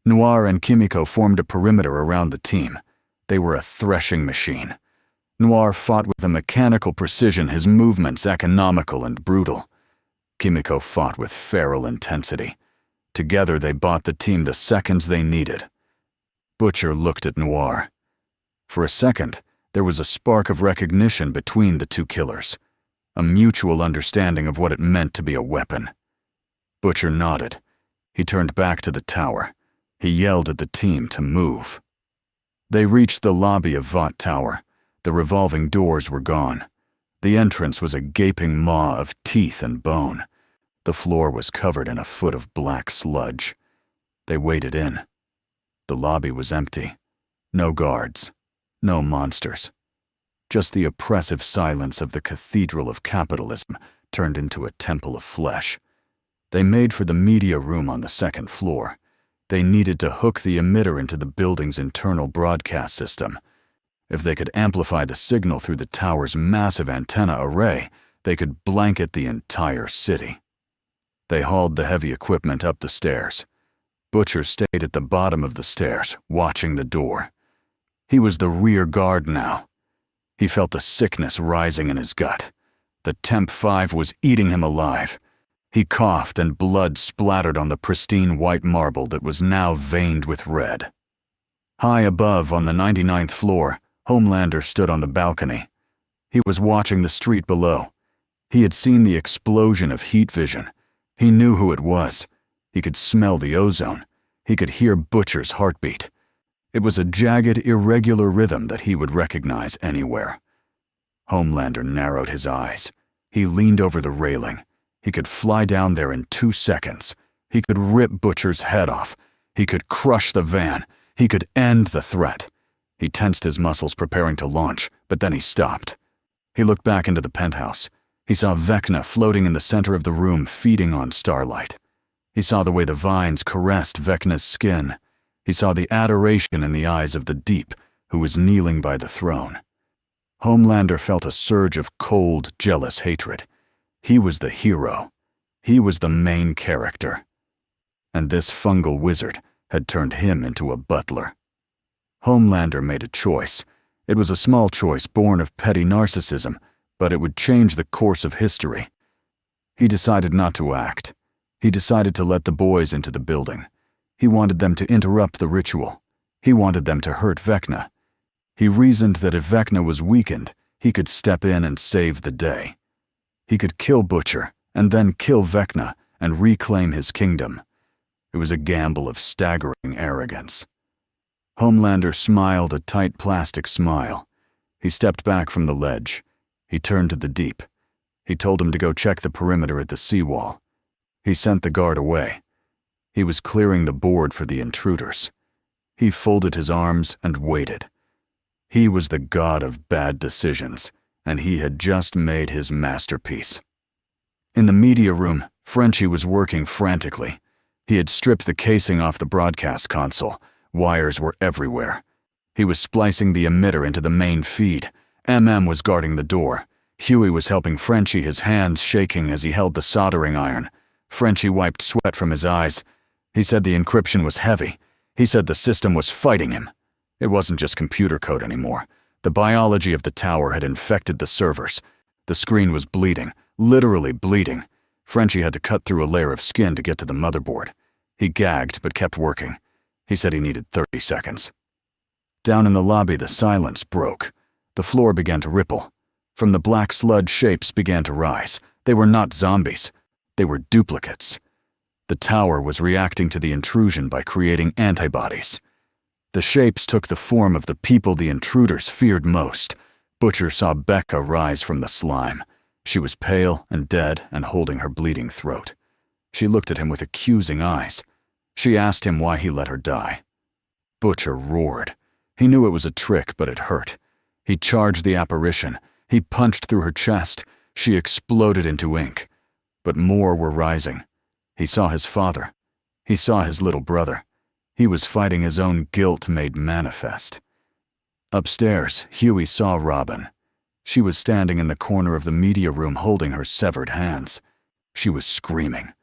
A: Noir and Kimiko formed a perimeter around the team. They were a threshing machine. Noir fought with a mechanical precision, his movements economical and brutal. Kimiko fought with feral intensity. Together they bought the team the seconds they needed. Butcher looked at Noir. For a second, there was a spark of recognition between the two killers, a mutual understanding of what it meant to be a weapon. Butcher nodded. He turned back to the tower. He yelled at the team to move. They reached the lobby of Vought Tower. The revolving doors were gone. The entrance was a gaping maw of teeth and bone. The floor was covered in a foot of black sludge. They waded in. The lobby was empty. No guards. No monsters. Just the oppressive silence of the cathedral of capitalism turned into a temple of flesh. They made for the media room on the second floor. They needed to hook the emitter into the building's internal broadcast system. If they could amplify the signal through the tower's massive antenna array, they could blanket the entire city. They hauled the heavy equipment up the stairs. Butcher stayed at the bottom of the stairs, watching the door. He was the rear guard now. He felt the sickness rising in his gut. The Temp 5 was eating him alive. He coughed and blood splattered on the pristine white marble that was now veined with red. High above on the 99th floor, Homelander stood on the balcony. He was watching the street below. He had seen the explosion of heat vision. He knew who it was. He could smell the ozone. He could hear Butcher's heartbeat. It was a jagged, irregular rhythm that he would recognize anywhere. Homelander narrowed his eyes. He leaned over the railing. He could fly down there in 2 seconds. He could rip Butcher's head off. He could crush the van. He could end the threat. He tensed his muscles preparing to launch, but then he stopped. He looked back into the penthouse. He saw Vecna floating in the center of the room, feeding on Starlight. He saw the way the vines caressed Vecna's skin. He saw the adoration in the eyes of the Deep, who was kneeling by the throne. Homelander felt a surge of cold, jealous hatred. He was the hero. He was the main character. And this fungal wizard, had turned him into a butler. Homelander made a choice. It was a small choice born of petty narcissism, but it would change the course of history. He decided not to act. He decided to let the boys into the building. He wanted them to interrupt the ritual. He wanted them to hurt Vecna. He reasoned that if Vecna was weakened, he could step in and save the day. He could kill Butcher, and then kill Vecna, and reclaim his kingdom. It was a gamble of staggering arrogance. Homelander smiled a tight plastic smile. He stepped back from the ledge. He turned to the Deep. He told him to go check the perimeter at the seawall. He sent the guard away. He was clearing the board for the intruders. He folded his arms and waited. He was the god of bad decisions, and he had just made his masterpiece. In the media room, Frenchie was working frantically. He had stripped the casing off the broadcast console. Wires were everywhere. He was splicing the emitter into the main feed. MM was guarding the door. Hughie was helping Frenchie, his hands shaking as he held the soldering iron. Frenchie wiped sweat from his eyes. He said the encryption was heavy. He said the system was fighting him. It wasn't just computer code anymore. The biology of the tower had infected the servers. The screen was bleeding, literally bleeding. Frenchie had to cut through a layer of skin to get to the motherboard. He gagged but kept working. He said he needed 30 seconds. Down in the lobby, the silence broke. The floor began to ripple. From the black sludge, shapes began to rise. They were not zombies. They were duplicates. The tower was reacting to the intrusion by creating antibodies. The shapes took the form of the people the intruders feared most. Butcher saw Becca rise from the slime. She was pale and dead and holding her bleeding throat. She looked at him with accusing eyes. She asked him why he let her die. Butcher roared. He knew it was a trick, but it hurt. He charged the apparition. He punched through her chest. She exploded into ink. But more were rising. He saw his father. He saw his little brother. He was fighting his own guilt made manifest. Upstairs, Hughie saw Robin. She was standing in the corner of the media room holding her severed hands. She was screaming.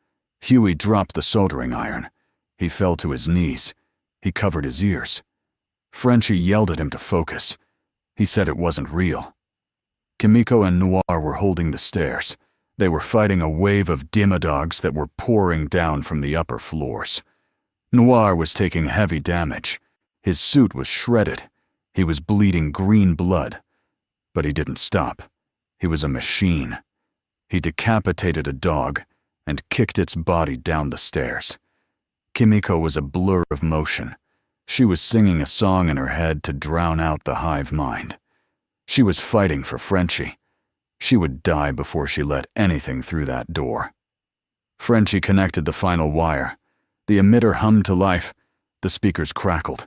A: Hughie dropped the soldering iron. He fell to his knees. He covered his ears. Frenchie yelled at him to focus. He said it wasn't real. Kimiko and Noir were holding the stairs. They were fighting a wave of demodogs that were pouring down from the upper floors. Noir was taking heavy damage. His suit was shredded. He was bleeding green blood. But he didn't stop. He was a machine. He decapitated a dog and kicked its body down the stairs. Kimiko was a blur of motion. She was singing a song in her head to drown out the hive mind. She was fighting for Frenchie. She would die before she let anything through that door. Frenchie connected the final wire. The emitter hummed to life. The speakers crackled.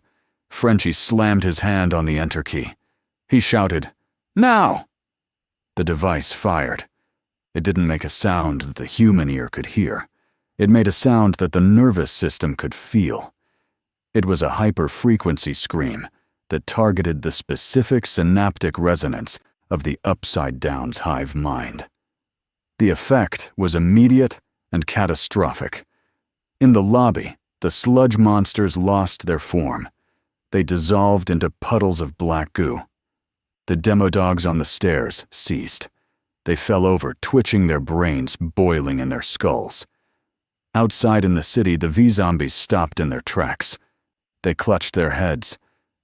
A: Frenchie slammed his hand on the enter key. He shouted, "Now!" The device fired. It didn't make a sound that the human ear could hear. It made a sound that the nervous system could feel. It was a hyper-frequency scream that targeted the specific synaptic resonance of the upside-down's hive mind. The effect was immediate and catastrophic. In the lobby, the sludge monsters lost their form. They dissolved into puddles of black goo. The demodogs on the stairs ceased. They fell over, twitching their brains, boiling in their skulls. Outside in the city, the V-zombies stopped in their tracks. They clutched their heads.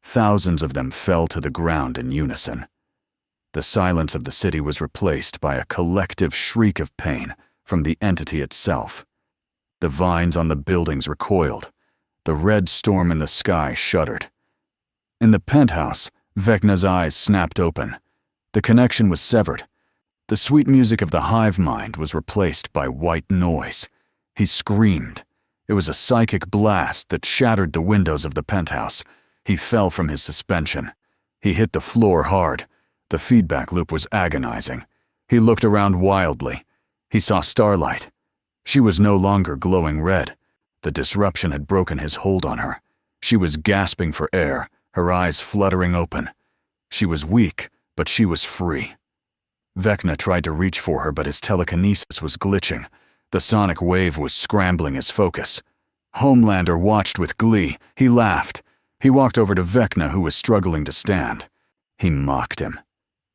A: Thousands of them fell to the ground in unison. The silence of the city was replaced by a collective shriek of pain from the entity itself. The vines on the buildings recoiled. The red storm in the sky shuddered. In the penthouse, Vecna's eyes snapped open. The connection was severed. The sweet music of the hive mind was replaced by white noise. He screamed. It was a psychic blast that shattered the windows of the penthouse. He fell from his suspension. He hit the floor hard. The feedback loop was agonizing. He looked around wildly. He saw Starlight. She was no longer glowing red. The disruption had broken his hold on her. She was gasping for air, her eyes fluttering open. She was weak, but she was free. Vecna tried to reach for her, but his telekinesis was glitching. The sonic wave was scrambling his focus. Homelander watched with glee. He laughed. He walked over to Vecna, who was struggling to stand. He mocked him.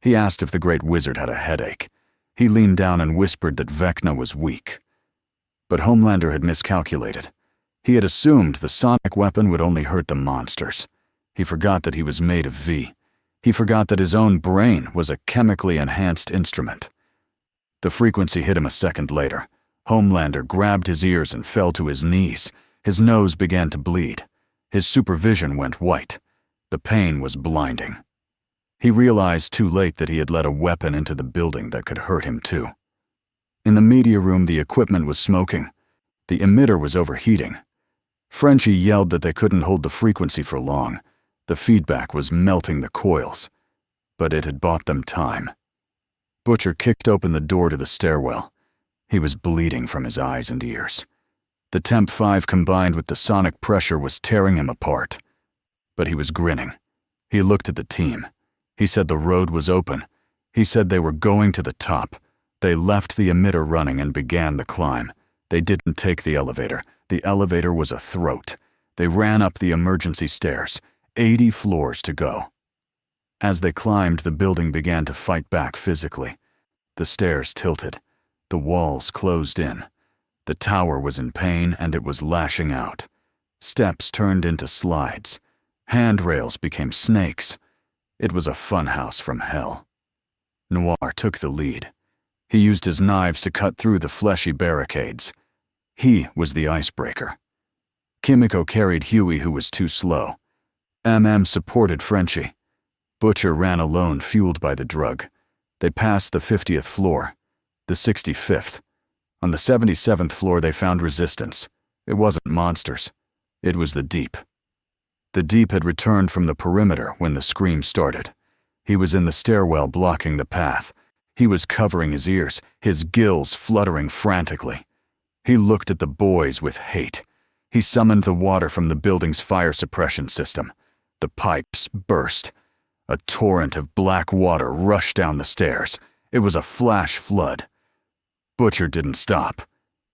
A: He asked if the Great Wizard had a headache. He leaned down and whispered that Vecna was weak. But Homelander had miscalculated. He had assumed the sonic weapon would only hurt the monsters. He forgot that he was made of V. He forgot that his own brain was a chemically enhanced instrument. The frequency hit him a second later. Homelander grabbed his ears and fell to his knees. His nose began to bleed. His supervision went white. The pain was blinding. He realized too late that he had let a weapon into the building that could hurt him too. In the media room, the equipment was smoking. The emitter was overheating. Frenchie yelled that they couldn't hold the frequency for long. The feedback was melting the coils. But it had bought them time. Butcher kicked open the door to the stairwell. He was bleeding from his eyes and ears. The Temp 5 combined with the sonic pressure was tearing him apart. But he was grinning. He looked at the team. He said the road was open. He said they were going to the top. They left the emitter running and began the climb. They didn't take the elevator. The elevator was a throat. They ran up the emergency stairs. 80 floors to go. As they climbed, the building began to fight back physically. The stairs tilted. The walls closed in. The tower was in pain and it was lashing out. Steps turned into slides. Handrails became snakes. It was a funhouse from hell. Noir took the lead. He used his knives to cut through the fleshy barricades. He was the icebreaker. Kimiko carried Hughie, who was too slow. Supported Frenchie. Butcher ran alone, fueled by the drug. They passed the 50th floor, the 65th. On the 77th floor, they found resistance. It wasn't monsters. It was the Deep. The Deep had returned from the perimeter when the scream started. He was in the stairwell, blocking the path. He was covering his ears, his gills fluttering frantically. He looked at the boys with hate. He summoned the water from the building's fire suppression system. The pipes burst. A torrent of black water rushed down the stairs. It was a flash flood. Butcher didn't stop.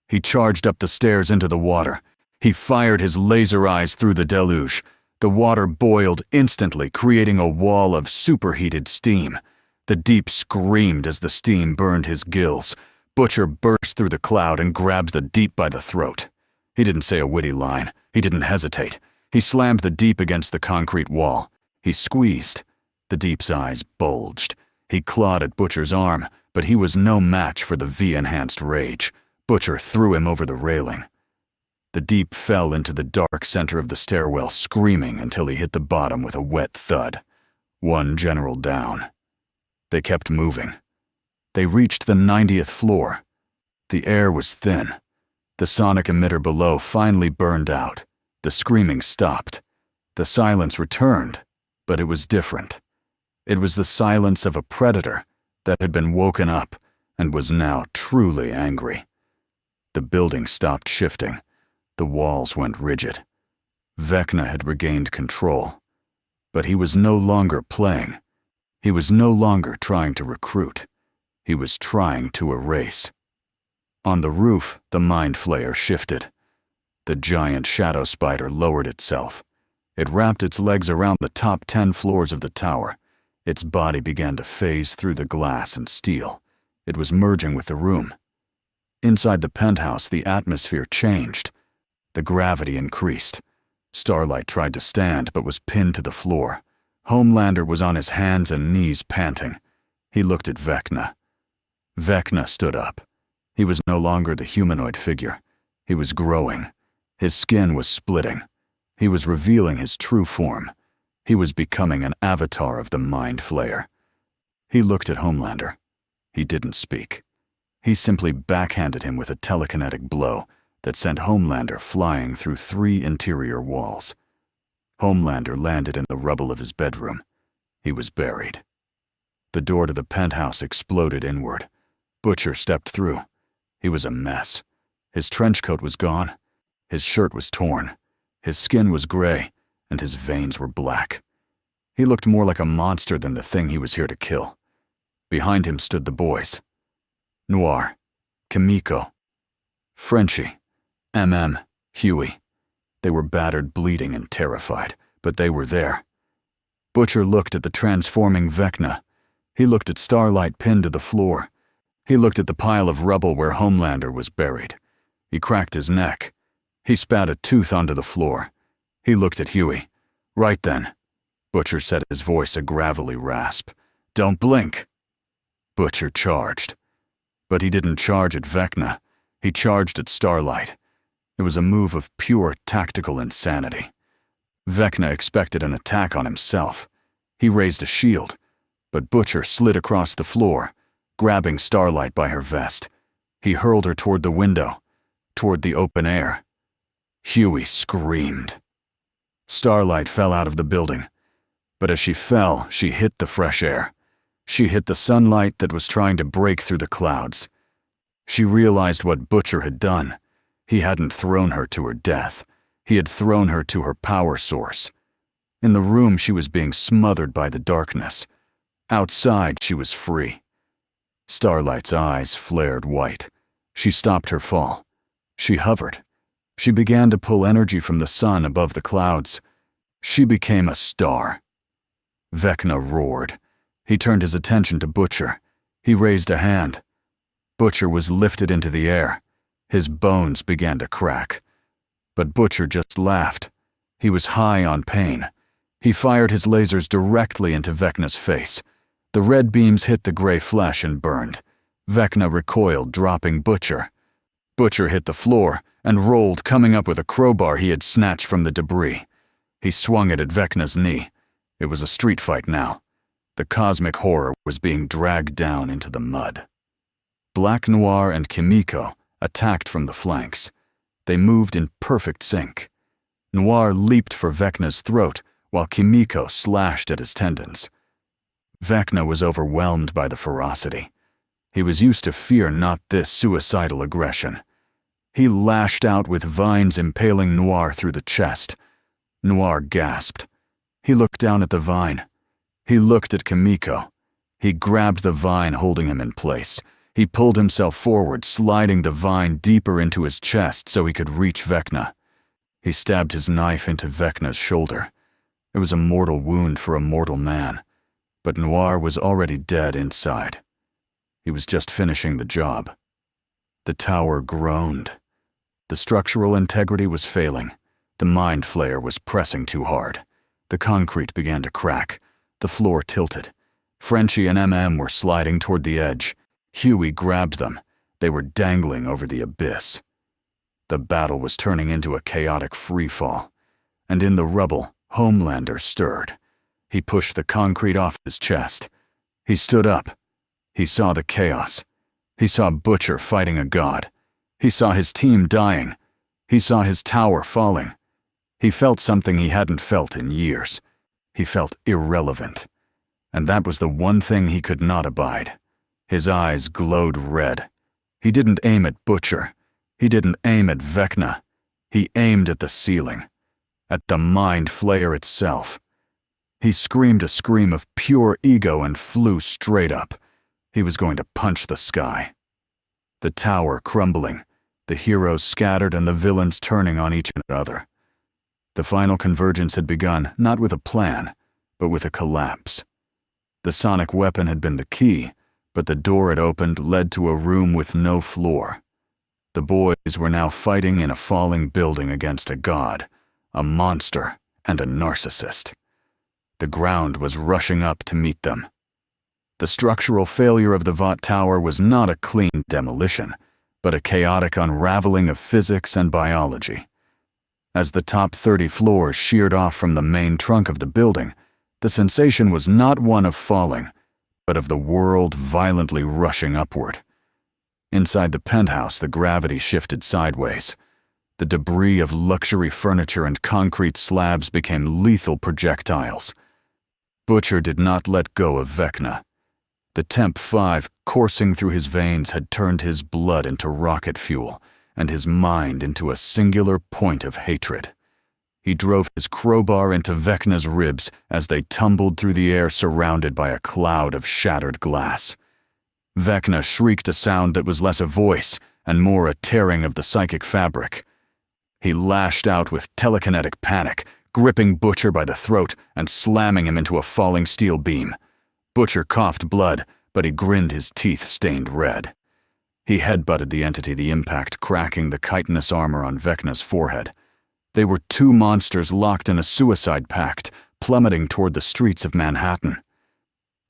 A: He charged up the stairs into the water. He fired his laser eyes through the deluge. The water boiled instantly, creating a wall of superheated steam. The Deep screamed as the steam burned his gills. Butcher burst through the cloud and grabbed the Deep by the throat. He didn't say a witty line. He didn't hesitate. He slammed the Deep against the concrete wall. He squeezed. The Deep's eyes bulged. He clawed at Butcher's arm, but he was no match for the V-enhanced rage. Butcher threw him over the railing. The Deep fell into the dark center of the stairwell, screaming until he hit the bottom with a wet thud. One general down. They kept moving. They reached the 90th floor. The air was thin. The sonic emitter below finally burned out. The screaming stopped. The silence returned, but it was different. It was the silence of a predator that had been woken up and was now truly angry. The building stopped shifting. The walls went rigid. Vecna had regained control. But he was no longer playing. He was no longer trying to recruit. He was trying to erase. On the roof, the Mind Flayer shifted. The giant shadow spider lowered itself. It wrapped its legs around the top 10 floors of the tower. Its body began to phase through the glass and steel. It was merging with the room. Inside the penthouse, the atmosphere changed. The gravity increased. Starlight tried to stand but was pinned to the floor. Homelander was on his hands and knees, panting. He looked at Vecna. Vecna stood up. He was no longer the humanoid figure. He was growing. His skin was splitting. He was revealing his true form. He was becoming an avatar of the Mind Flayer. He looked at Homelander. He didn't speak. He simply backhanded him with a telekinetic blow that sent Homelander flying through 3 interior walls. Homelander landed in the rubble of his bedroom. He was buried. The door to the penthouse exploded inward. Butcher stepped through. He was a mess. His trench coat was gone. His shirt was torn. His skin was gray, and his veins were black. He looked more like a monster than the thing he was here to kill. Behind him stood the boys. Noir, Kimiko, Frenchie, Hughie. They were battered, bleeding, and terrified, but they were there. Butcher looked at the transforming Vecna. He looked at Starlight pinned to the floor. He looked at the pile of rubble where Homelander was buried. He cracked his neck. He spat a tooth onto the floor. He looked at Hughie. "Right then," Butcher said, his voice a gravelly rasp. "Don't blink." Butcher charged. But he didn't charge at Vecna. He charged at Starlight. It was a move of pure tactical insanity. Vecna expected an attack on himself. He raised a shield, but Butcher slid across the floor, grabbing Starlight by her vest. He hurled her toward the window, toward the open air. Hughie screamed. Starlight fell out of the building, but as she fell, she hit the fresh air. She hit the sunlight that was trying to break through the clouds. She realized what Butcher had done. He hadn't thrown her to her death. He had thrown her to her power source. In the room, she was being smothered by the darkness. Outside, she was free. Starlight's eyes flared white. She stopped her fall. She hovered. She began to pull energy from the sun above the clouds. She became a star. Vecna roared. He turned his attention to Butcher. He raised a hand. Butcher was lifted into the air. His bones began to crack. But Butcher just laughed. He was high on pain. He fired his lasers directly into Vecna's face. The red beams hit the gray flesh and burned. Vecna recoiled, dropping Butcher. Butcher hit the floor and rolled, coming up with a crowbar he had snatched from the debris. He swung it at Vecna's knee. It was a street fight now. The cosmic horror was being dragged down into the mud. Black Noir and Kimiko attacked from the flanks. They moved in perfect sync. Noir leaped for Vecna's throat, while Kimiko slashed at his tendons. Vecna was overwhelmed by the ferocity. He was used to fear, not this suicidal aggression. He lashed out with vines impaling Noir through the chest. Noir gasped. He looked down at the vine. He looked at Kimiko. He grabbed the vine, holding him in place. He pulled himself forward, sliding the vine deeper into his chest so he could reach Vecna. He stabbed his knife into Vecna's shoulder. It was a mortal wound for a mortal man, but Noir was already dead inside. He was just finishing the job. The tower groaned. The structural integrity was failing. The Mind Flayer was pressing too hard. The concrete began to crack. The floor tilted. Frenchie and MM were sliding toward the edge. Hughie grabbed them. They were dangling over the abyss. The battle was turning into a chaotic freefall. And in the rubble, Homelander stirred. He pushed the concrete off his chest. He stood up. He saw the chaos. He saw Butcher fighting a god. He saw his team dying. He saw his tower falling. He felt something he hadn't felt in years. He felt irrelevant. And that was the one thing he could not abide. His eyes glowed red. He didn't aim at Butcher. He didn't aim at Vecna. He aimed at the ceiling. At the Mind Flayer itself. He screamed a scream of pure ego and flew straight up. He was going to punch the sky. The tower crumbling, the heroes scattered and the villains turning on each other. The final convergence had begun, not with a plan, but with a collapse. The sonic weapon had been the key, but the door it opened led to a room with no floor. The boys were now fighting in a falling building against a god, a monster, and a narcissist. The ground was rushing up to meet them. The structural failure of the Vought Tower was not a clean demolition, but a chaotic unraveling of physics and biology. As the top 30 floors sheared off from the main trunk of the building, the sensation was not one of falling, but of the world violently rushing upward. Inside the penthouse, the gravity shifted sideways. The debris of luxury furniture and concrete slabs became lethal projectiles. Butcher did not let go of Vecna. The Temp 5 coursing through his veins had turned his blood into rocket fuel and his mind into a singular point of hatred. He drove his crowbar into Vecna's ribs as they tumbled through the air surrounded by a cloud of shattered glass. Vecna shrieked a sound that was less a voice and more a tearing of the psychic fabric. He lashed out with telekinetic panic, gripping Butcher by the throat and slamming him into a falling steel beam. Butcher coughed blood, but he grinned, his teeth stained red. He headbutted the entity, the impact cracking the chitinous armor on Vecna's forehead. They were two monsters locked in a suicide pact, plummeting toward the streets of Manhattan.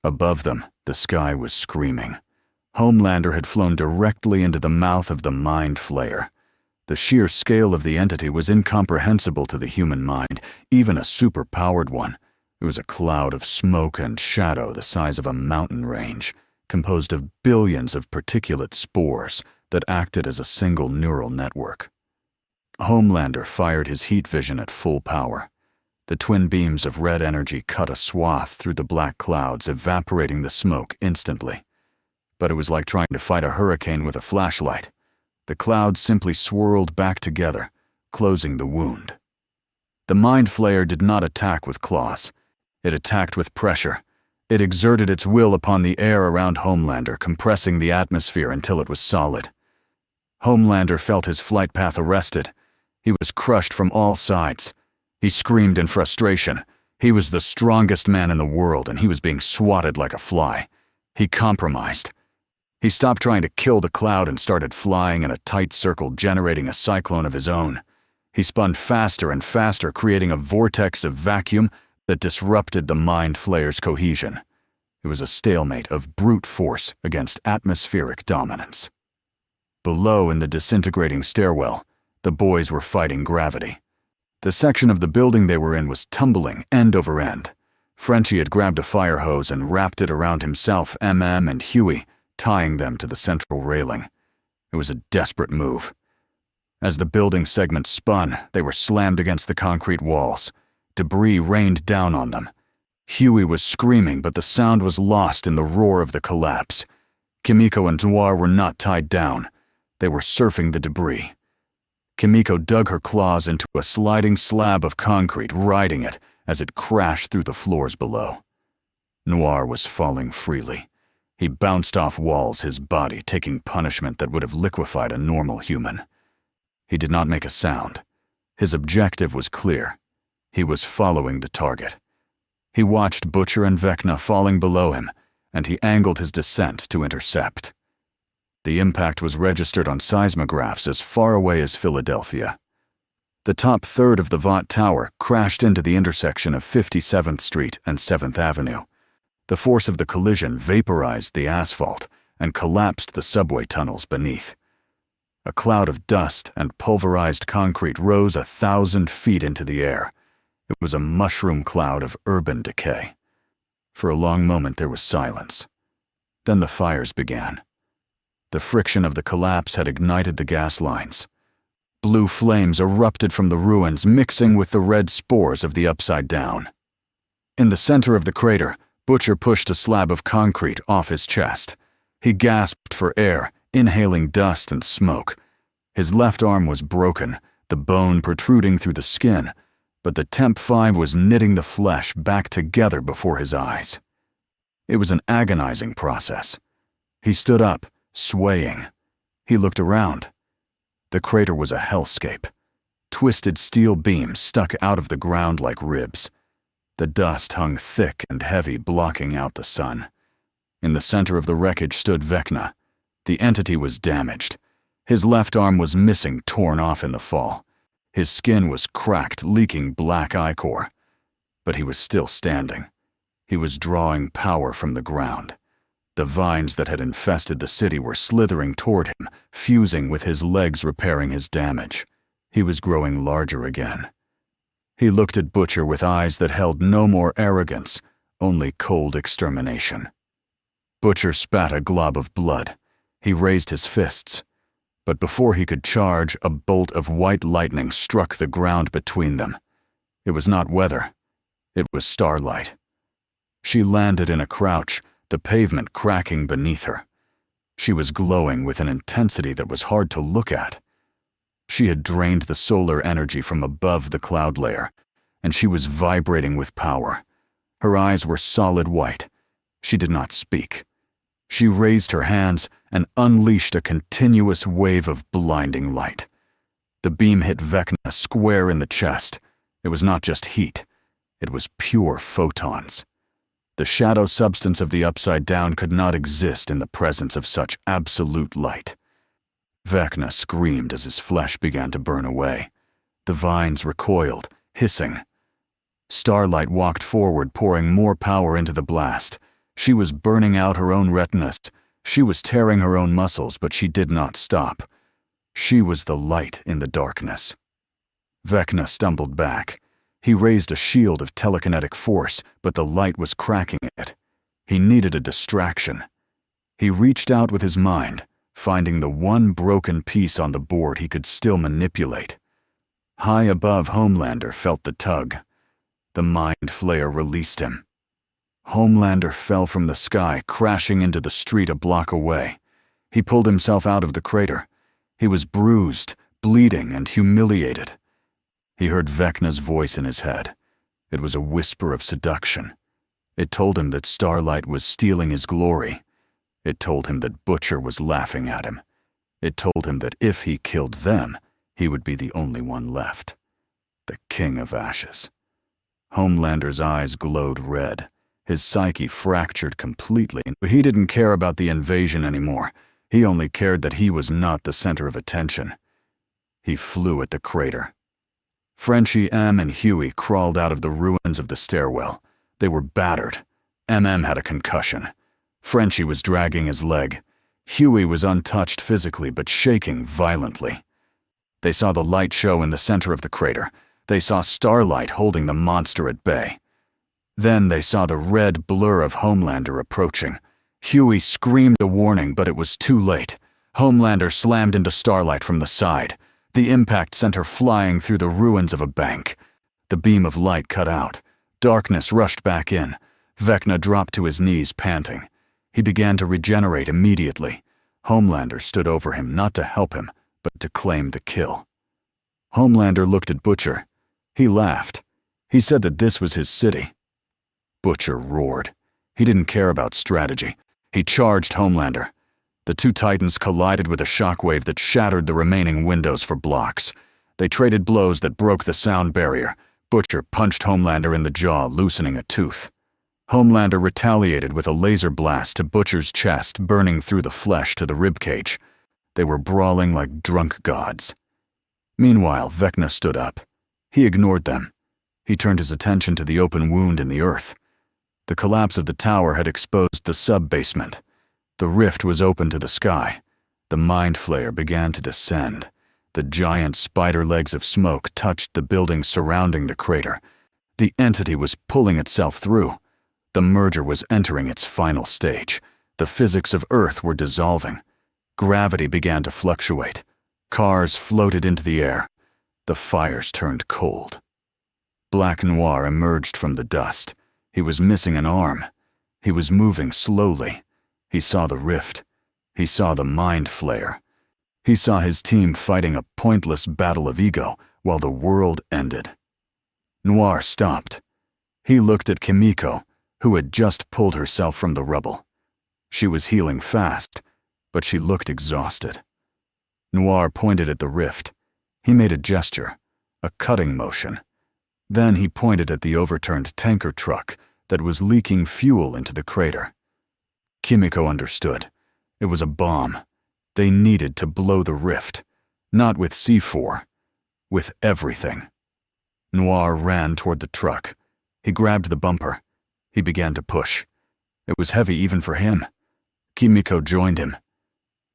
A: Above them, the sky was screaming. Homelander had flown directly into the mouth of the Mind Flayer. The sheer scale of the entity was incomprehensible to the human mind, even a super-powered one. It was a cloud of smoke and shadow the size of a mountain range, composed of billions of particulate spores that acted as a single neural network. Homelander fired his heat vision at full power. The twin beams of red energy cut a swath through the black clouds, evaporating the smoke instantly. But it was like trying to fight a hurricane with a flashlight. The clouds simply swirled back together, closing the wound. The Mind Flayer did not attack with claws. It attacked with pressure. It exerted its will upon the air around Homelander, compressing the atmosphere until it was solid. Homelander felt his flight path arrested. He was crushed from all sides. He screamed in frustration. He was the strongest man in the world, and he was being swatted like a fly. He compromised. He stopped trying to kill the cloud and started flying in a tight circle, generating a cyclone of his own. He spun faster and faster, creating a vortex of vacuum that disrupted the Mind Flayer's cohesion. It was a stalemate of brute force against atmospheric dominance. Below, in the disintegrating stairwell, the boys were fighting gravity. The section of the building they were in was tumbling end over end. Frenchie had grabbed a fire hose and wrapped it around himself, and Hughie, tying them to the central railing. It was a desperate move. As the building segment spun, they were slammed against the concrete walls. Debris rained down on them. Hughie was screaming, but the sound was lost in the roar of the collapse. Kimiko and Noir were not tied down. They were surfing the debris. Kimiko dug her claws into a sliding slab of concrete, riding it as it crashed through the floors below. Noir was falling freely. He bounced off walls, his body taking punishment that would have liquefied a normal human. He did not make a sound. His objective was clear. He was following the target. He watched Butcher and Vecna falling below him, and he angled his descent to intercept. The impact was registered on seismographs as far away as Philadelphia. The top third of the Vought Tower crashed into the intersection of 57th Street and 7th Avenue. The force of the collision vaporized the asphalt and collapsed the subway tunnels beneath. A cloud of dust and pulverized concrete rose 1,000 feet into the air. It was a mushroom cloud of urban decay. For a long moment there was silence. Then the fires began. The friction of the collapse had ignited the gas lines. Blue flames erupted from the ruins, mixing with the red spores of the Upside Down. In the center of the crater, Butcher pushed a slab of concrete off his chest. He gasped for air, inhaling dust and smoke. His left arm was broken, the bone protruding through the skin, but the Temp 5 was knitting the flesh back together before his eyes. It was an agonizing process. He stood up, swaying. He looked around. The crater was a hellscape. Twisted steel beams stuck out of the ground like ribs. The dust hung thick and heavy, blocking out the sun. In the center of the wreckage stood Vecna. The entity was damaged. His left arm was missing, torn off in the fall. His skin was cracked, leaking black ichor. But he was still standing. He was drawing power from the ground. The vines that had infested the city were slithering toward him, fusing with his legs, repairing his damage. He was growing larger again. He looked at Butcher with eyes that held no more arrogance, only cold extermination. Butcher spat a glob of blood. He raised his fists. But before he could charge, a bolt of white lightning struck the ground between them. It was not weather. It was Starlight. She landed in a crouch, the pavement cracking beneath her. She was glowing with an intensity that was hard to look at. She had drained the solar energy from above the cloud layer, and she was vibrating with power. Her eyes were solid white. She did not speak. She raised her hands and unleashed a continuous wave of blinding light. The beam hit Vecna square in the chest. It was not just heat. It was pure photons. The shadow substance of the Upside Down could not exist in the presence of such absolute light. Vecna screamed as his flesh began to burn away. The vines recoiled, hissing. Starlight walked forward, pouring more power into the blast. She was burning out her own retinas. She was tearing her own muscles, but she did not stop. She was the light in the darkness. Vecna stumbled back. He raised a shield of telekinetic force, but the light was cracking it. He needed a distraction. He reached out with his mind, finding the one broken piece on the board he could still manipulate. High above, Homelander felt the tug. The Mind Flayer released him. Homelander fell from the sky, crashing into the street a block away. He pulled himself out of the crater. He was bruised, bleeding, and humiliated. He heard Vecna's voice in his head. It was a whisper of seduction. It told him that Starlight was stealing his glory. It told him that Butcher was laughing at him. It told him that if he killed them, he would be the only one left. The King of Ashes. Homelander's eyes glowed red. His psyche fractured completely. He didn't care about the invasion anymore. He only cared that he was not the center of attention. He flew at the crater. Frenchie, M, and Hughie crawled out of the ruins of the stairwell. They were battered. MM had a concussion. Frenchie was dragging his leg. Hughie was untouched physically but shaking violently. They saw the light show in the center of the crater. They saw Starlight holding the monster at bay. Then they saw the red blur of Homelander approaching. Hughie screamed a warning, but it was too late. Homelander slammed into Starlight from the side. The impact sent her flying through the ruins of a bank. The beam of light cut out. Darkness rushed back in. Vecna dropped to his knees, panting. He began to regenerate immediately. Homelander stood over him, not to help him, but to claim the kill. Homelander looked at Butcher. He laughed. He said that this was his city. Butcher roared. He didn't care about strategy. He charged Homelander. The two titans collided with a shockwave that shattered the remaining windows for blocks. They traded blows that broke the sound barrier. Butcher punched Homelander in the jaw, loosening a tooth. Homelander retaliated with a laser blast to Butcher's chest, burning through the flesh to the ribcage. They were brawling like drunk gods. Meanwhile, Vecna stood up. He ignored them. He turned his attention to the open wound in the earth. The collapse of the tower had exposed the sub-basement. The rift was open to the sky. The Mind Flayer began to descend. The giant spider legs of smoke touched the buildings surrounding the crater. The entity was pulling itself through. The merger was entering its final stage. The physics of Earth were dissolving. Gravity began to fluctuate. Cars floated into the air. The fires turned cold. Black Noir emerged from the dust. He was missing an arm. He was moving slowly. He saw the rift. He saw the Mind Flayer. He saw his team fighting a pointless battle of ego while the world ended. Noir stopped. He looked at Kimiko, who had just pulled herself from the rubble. She was healing fast, but she looked exhausted. Noir pointed at the rift. He made a gesture, a cutting motion. Then he pointed at the overturned tanker truck that was leaking fuel into the crater. Kimiko understood. It was a bomb. They needed to blow the rift, not with C4, with everything. Noir ran toward the truck. He grabbed the bumper. He began to push. It was heavy even for him. Kimiko joined him.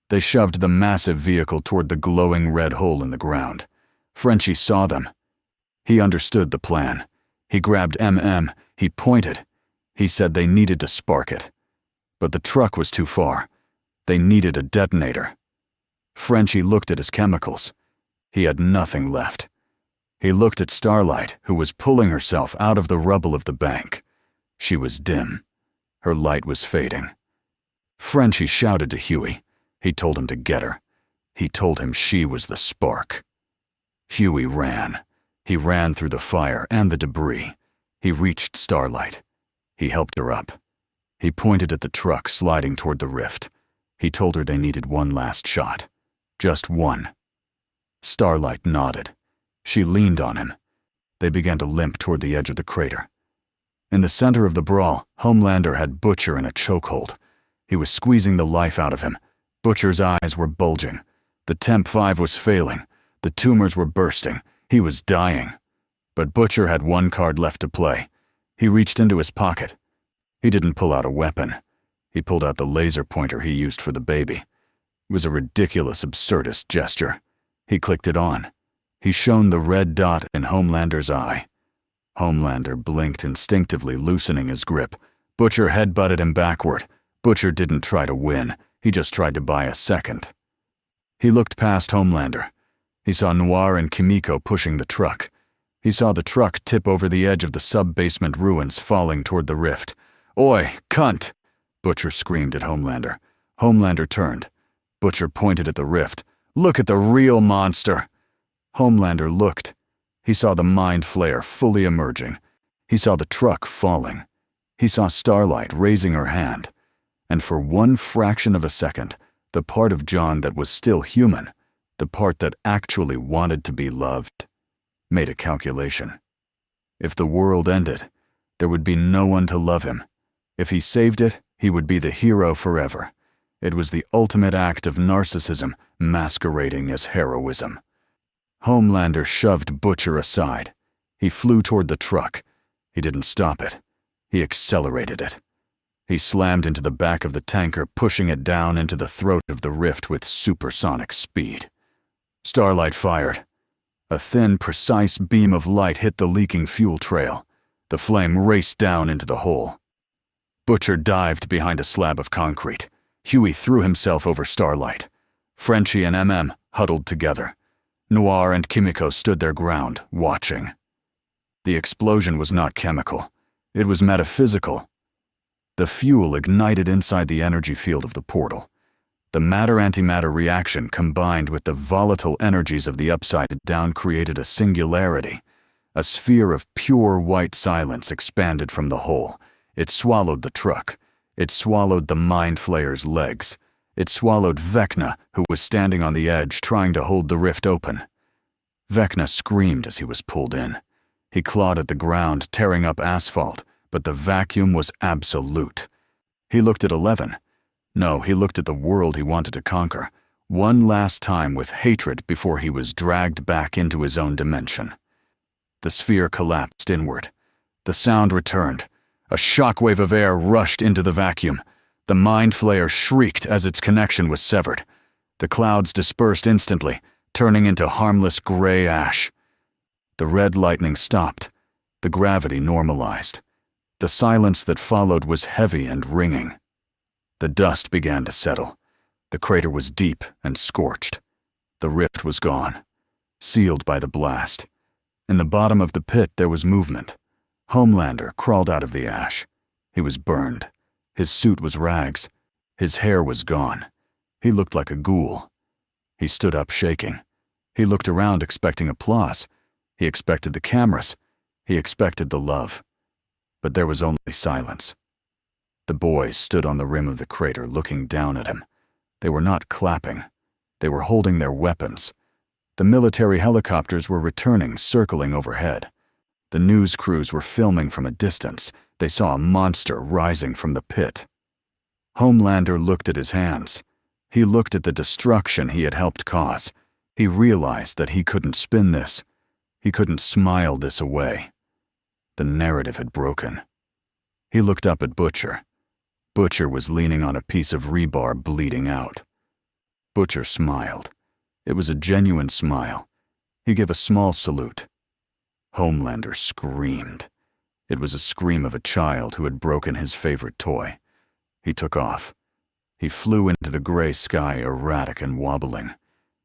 A: They shoved the massive vehicle toward the glowing red hole in the ground. Frenchie saw them. He understood the plan. He grabbed MM. He pointed. He said they needed to spark it. But the truck was too far. They needed a detonator. Frenchie looked at his chemicals. He had nothing left. He looked at Starlight, who was pulling herself out of the rubble of the bank. She was dim. Her light was fading. Frenchie shouted to Hughie. He told him to get her. He told him she was the spark. Hughie ran. He ran through the fire and the debris. He reached Starlight. He helped her up. He pointed at the truck sliding toward the rift. He told her they needed one last shot. Just one. Starlight nodded. She leaned on him. They began to limp toward the edge of the crater. In the center of the brawl, Homelander had Butcher in a chokehold. He was squeezing the life out of him. Butcher's eyes were bulging. The Temp 5 was failing. The tumors were bursting. He was dying. But Butcher had one card left to play. He reached into his pocket. He didn't pull out a weapon. He pulled out the laser pointer he used for the baby. It was a ridiculous, absurdist gesture. He clicked it on. He shone the red dot in Homelander's eye. Homelander blinked instinctively, loosening his grip. Butcher headbutted him backward. Butcher didn't try to win. He just tried to buy a second. He looked past Homelander. He saw Noir and Kimiko pushing the truck. He saw the truck tip over the edge of the sub-basement ruins, falling toward the rift. "Oi, cunt!" Butcher screamed at Homelander. Homelander turned. Butcher pointed at the rift. "Look at the real monster!" Homelander looked. He saw the Mind Flayer fully emerging. He saw the truck falling. He saw Starlight raising her hand. And for one fraction of a second, the part of John that was still human, the part that actually wanted to be loved, made a calculation. If the world ended, there would be no one to love him. If he saved it, he would be the hero forever. It was the ultimate act of narcissism masquerading as heroism. Homelander shoved Butcher aside. He flew toward the truck. He didn't stop it. He accelerated it. He slammed into the back of the tanker, pushing it down into the throat of the rift with supersonic speed. Starlight fired. A thin, precise beam of light hit the leaking fuel trail. The flame raced down into the hole. Butcher dived behind a slab of concrete. Hughie threw himself over Starlight. Frenchie and MM huddled together. Noir and Kimiko stood their ground, watching. The explosion was not chemical. It was metaphysical. The fuel ignited inside the energy field of the portal. The matter-antimatter reaction combined with the volatile energies of the Upside Down created a singularity. A sphere of pure white silence expanded from the hole. It swallowed the truck. It swallowed the Mind Flayer's legs. It swallowed Vecna, who was standing on the edge trying to hold the rift open. Vecna screamed as he was pulled in. He clawed at the ground, tearing up asphalt, but the vacuum was absolute. He looked at 11. No, he looked at the world he wanted to conquer, one last time with hatred before he was dragged back into his own dimension. The sphere collapsed inward. The sound returned. A shockwave of air rushed into the vacuum. The Mind Flayer shrieked as its connection was severed. The clouds dispersed instantly, turning into harmless gray ash. The red lightning stopped. The gravity normalized. The silence that followed was heavy and ringing. The dust began to settle. The crater was deep and scorched. The rift was gone, sealed by the blast. In the bottom of the pit there was movement. Homelander crawled out of the ash. He was burned. His suit was rags. His hair was gone. He looked like a ghoul. He stood up shaking. He looked around expecting applause. He expected the cameras. He expected the love. But there was only silence. The boys stood on the rim of the crater looking down at him. They were not clapping. They were holding their weapons. The military helicopters were returning, circling overhead. The news crews were filming from a distance. They saw a monster rising from the pit. Homelander looked at his hands. He looked at the destruction he had helped cause. He realized that he couldn't spin this. He couldn't smile this away. The narrative had broken. He looked up at Butcher. Butcher was leaning on a piece of rebar, bleeding out. Butcher smiled. It was a genuine smile. He gave a small salute. Homelander screamed. It was a scream of a child who had broken his favorite toy. He took off. He flew into the gray sky, erratic and wobbling.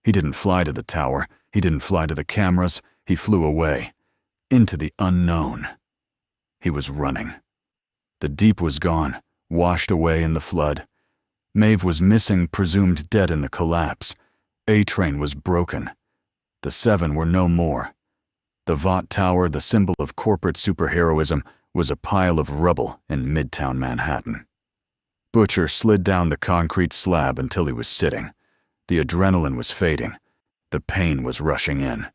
A: He didn't fly to the tower. He didn't fly to the cameras. He flew away. Into the unknown. He was running. The deep was gone, washed away in the flood. Maeve was missing, presumed dead in the collapse. A-Train was broken. The Seven were no more. The Vought Tower, the symbol of corporate superheroism, was a pile of rubble in Midtown Manhattan. Butcher slid down the concrete slab until he was sitting. The adrenaline was fading. The pain was rushing in.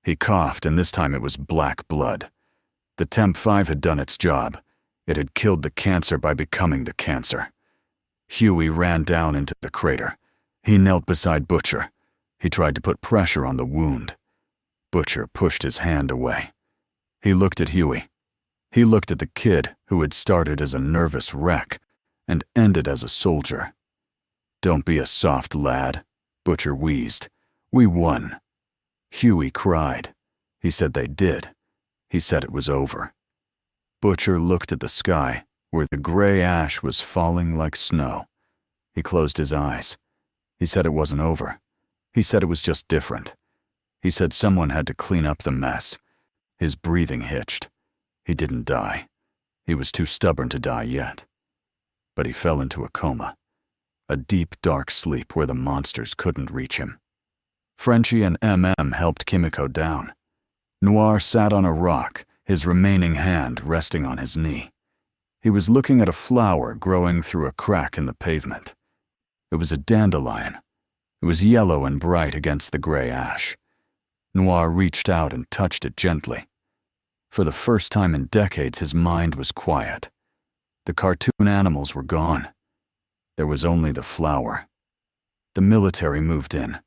A: He coughed, and this time it was black blood. The Temp 5 had done its job. It had killed the cancer by becoming the cancer. Hughie ran down into the crater. He knelt beside Butcher. He tried to put pressure on the wound. Butcher pushed his hand away. He looked at Hughie. He looked at the kid who had started as a nervous wreck and ended as a soldier. "Don't be a soft lad," Butcher wheezed. "We won." Hughie cried. He said they did. He said it was over. Butcher looked at the sky, where the gray ash was falling like snow. He closed his eyes. He said it wasn't over. He said it was just different. He said someone had to clean up the mess. His breathing hitched. He didn't die. He was too stubborn to die yet. But he fell into a coma. A deep, dark sleep where the monsters couldn't reach him. Frenchie and MM helped Kimiko down. Noir sat on a rock, his remaining hand resting on his knee. He was looking at a flower growing through a crack in the pavement. It was a dandelion. It was yellow and bright against the gray ash. Noir reached out and touched it gently. For the first time in decades, his mind was quiet. The cartoon animals were gone. There was only the flower. The military moved in.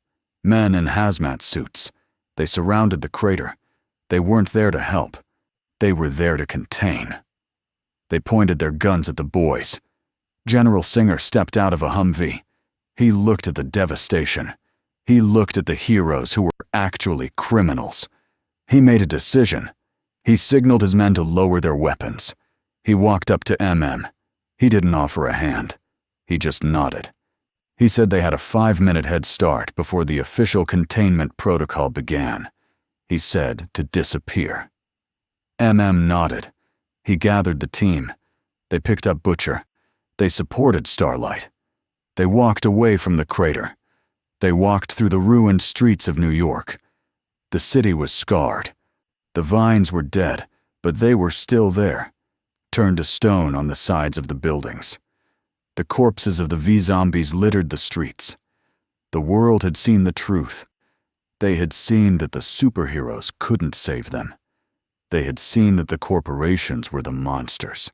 A: Men in hazmat suits. They surrounded the crater. They weren't there to help. They were there to contain. They pointed their guns at the boys. General Singer stepped out of a Humvee. He looked at the devastation. He looked at the heroes who were actually criminals. He made a decision. He signaled his men to lower their weapons. He walked up to MM. He didn't offer a hand. He just nodded. He said they had a 5-minute head start before the official containment protocol began. He said to disappear. MM nodded. He gathered the team. They picked up Butcher. They supported Starlight. They walked away from the crater. They walked through the ruined streets of New York. The city was scarred. The vines were dead, but they were still there, turned to stone on the sides of the buildings. The corpses of the V-zombies littered the streets. The world had seen the truth. They had seen that the superheroes couldn't save them. They had seen that the corporations were the monsters.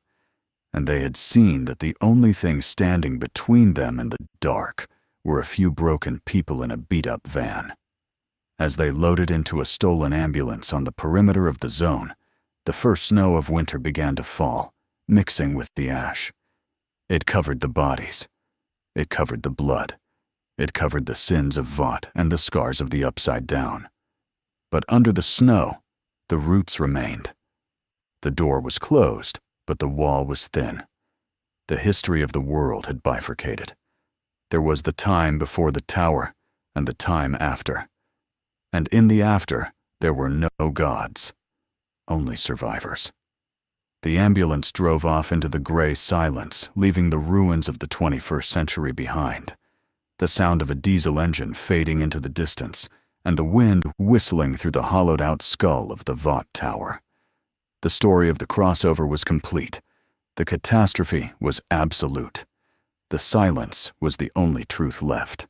A: And they had seen that the only thing standing between them and the dark were a few broken people in a beat-up van. As they loaded into a stolen ambulance on the perimeter of the zone, the first snow of winter began to fall, mixing with the ash. It covered the bodies. It covered the blood. It covered the sins of Vought and the scars of the Upside Down. But under the snow, the roots remained. The door was closed, but the wall was thin. The history of the world had bifurcated. There was the time before the tower and the time after. And in the after, there were no gods, only survivors. The ambulance drove off into the gray silence, leaving the ruins of the 21st century behind. The sound of a diesel engine fading into the distance, and the wind whistling through the hollowed-out skull of the Vought Tower. The story of the crossover was complete. The catastrophe was absolute. The silence was the only truth left.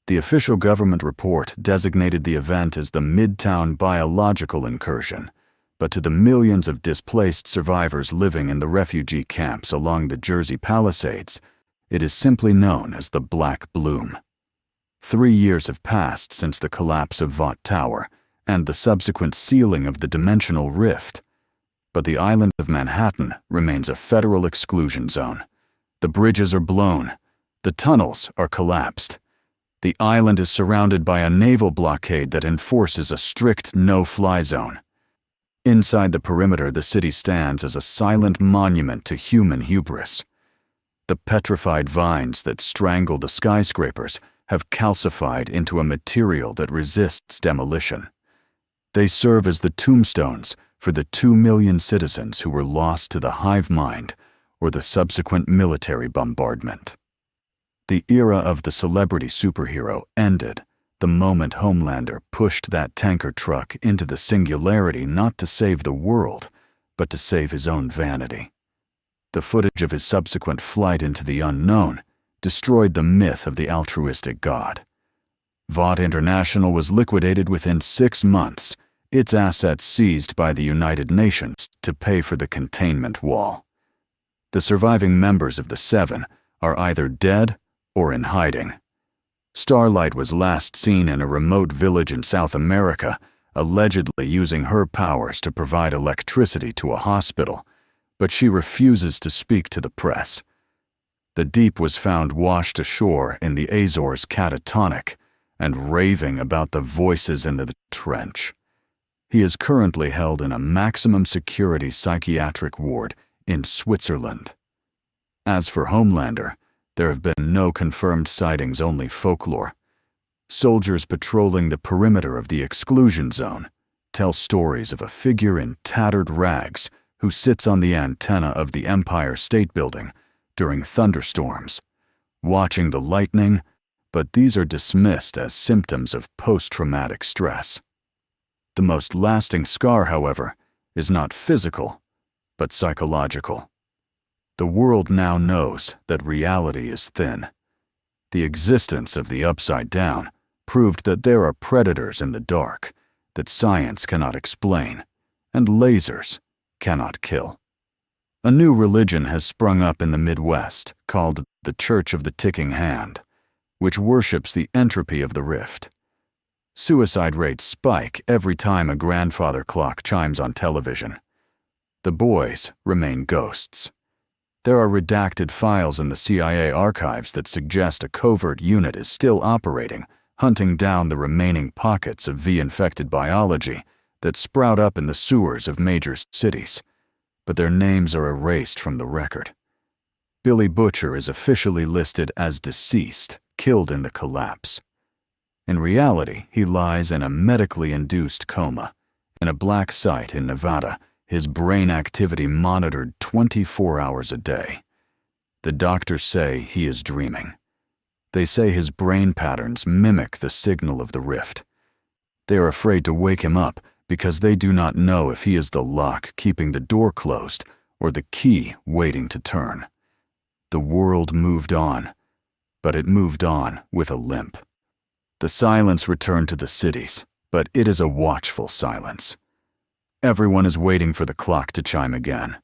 A: The official government report designated the event as the Midtown biological incursion, but to the millions of displaced survivors living in the refugee camps along the Jersey Palisades, it is simply known as the Black Bloom. 3 years have passed since the collapse of Vought Tower and the subsequent sealing of the dimensional rift, but the island of Manhattan remains a federal exclusion zone. The bridges are blown. The tunnels are collapsed. The island is surrounded by a naval blockade that enforces a strict no-fly zone. Inside the perimeter, the city stands as a silent monument to human hubris. The petrified vines that strangle the skyscrapers have calcified into a material that resists demolition. They serve as the tombstones for the 2 million citizens who were lost to the hive mind or the subsequent military bombardment. The era of the celebrity superhero ended the moment Homelander pushed that tanker truck into the singularity not to save the world, but to save his own vanity. The footage of his subsequent flight into the unknown destroyed the myth of the altruistic god. Vought International was liquidated within 6 months, its assets seized by the United Nations to pay for the containment wall. The surviving members of the Seven are either dead or in hiding. Starlight was last seen in a remote village in South America, allegedly using her powers to provide electricity to a hospital, but she refuses to speak to the press. The Deep was found washed ashore in the Azores catatonic and raving about the voices in the trench. He is currently held in a maximum security psychiatric ward in Switzerland. As for Homelander, there have been no confirmed sightings, only folklore. Soldiers patrolling the perimeter of the exclusion zone tell stories of a figure in tattered rags who sits on the antenna of the Empire State Building during thunderstorms, watching the lightning, but these are dismissed as symptoms of post-traumatic stress. The most lasting scar, however, is not physical, but psychological. The world now knows that reality is thin. The existence of the Upside Down proved that there are predators in the dark that science cannot explain, and lasers cannot kill. A new religion has sprung up in the Midwest called the Church of the Ticking Hand, which worships the entropy of the rift. Suicide rates spike every time a grandfather clock chimes on television. The boys remain ghosts. There are redacted files in the CIA archives that suggest a covert unit is still operating, hunting down the remaining pockets of V-infected biology that sprout up in the sewers of major cities, but their names are erased from the record. Billy Butcher is officially listed as deceased, killed in the collapse. In reality, he lies in a medically induced coma, in a black site in Nevada, his brain activity monitored 24 hours a day. The doctors say he is dreaming. They say his brain patterns mimic the signal of the rift. They are afraid to wake him up because they do not know if he is the lock keeping the door closed or the key waiting to turn. The world moved on, but it moved on with a limp. The silence returned to the cities, but it is a watchful silence. Everyone is waiting for the clock to chime again.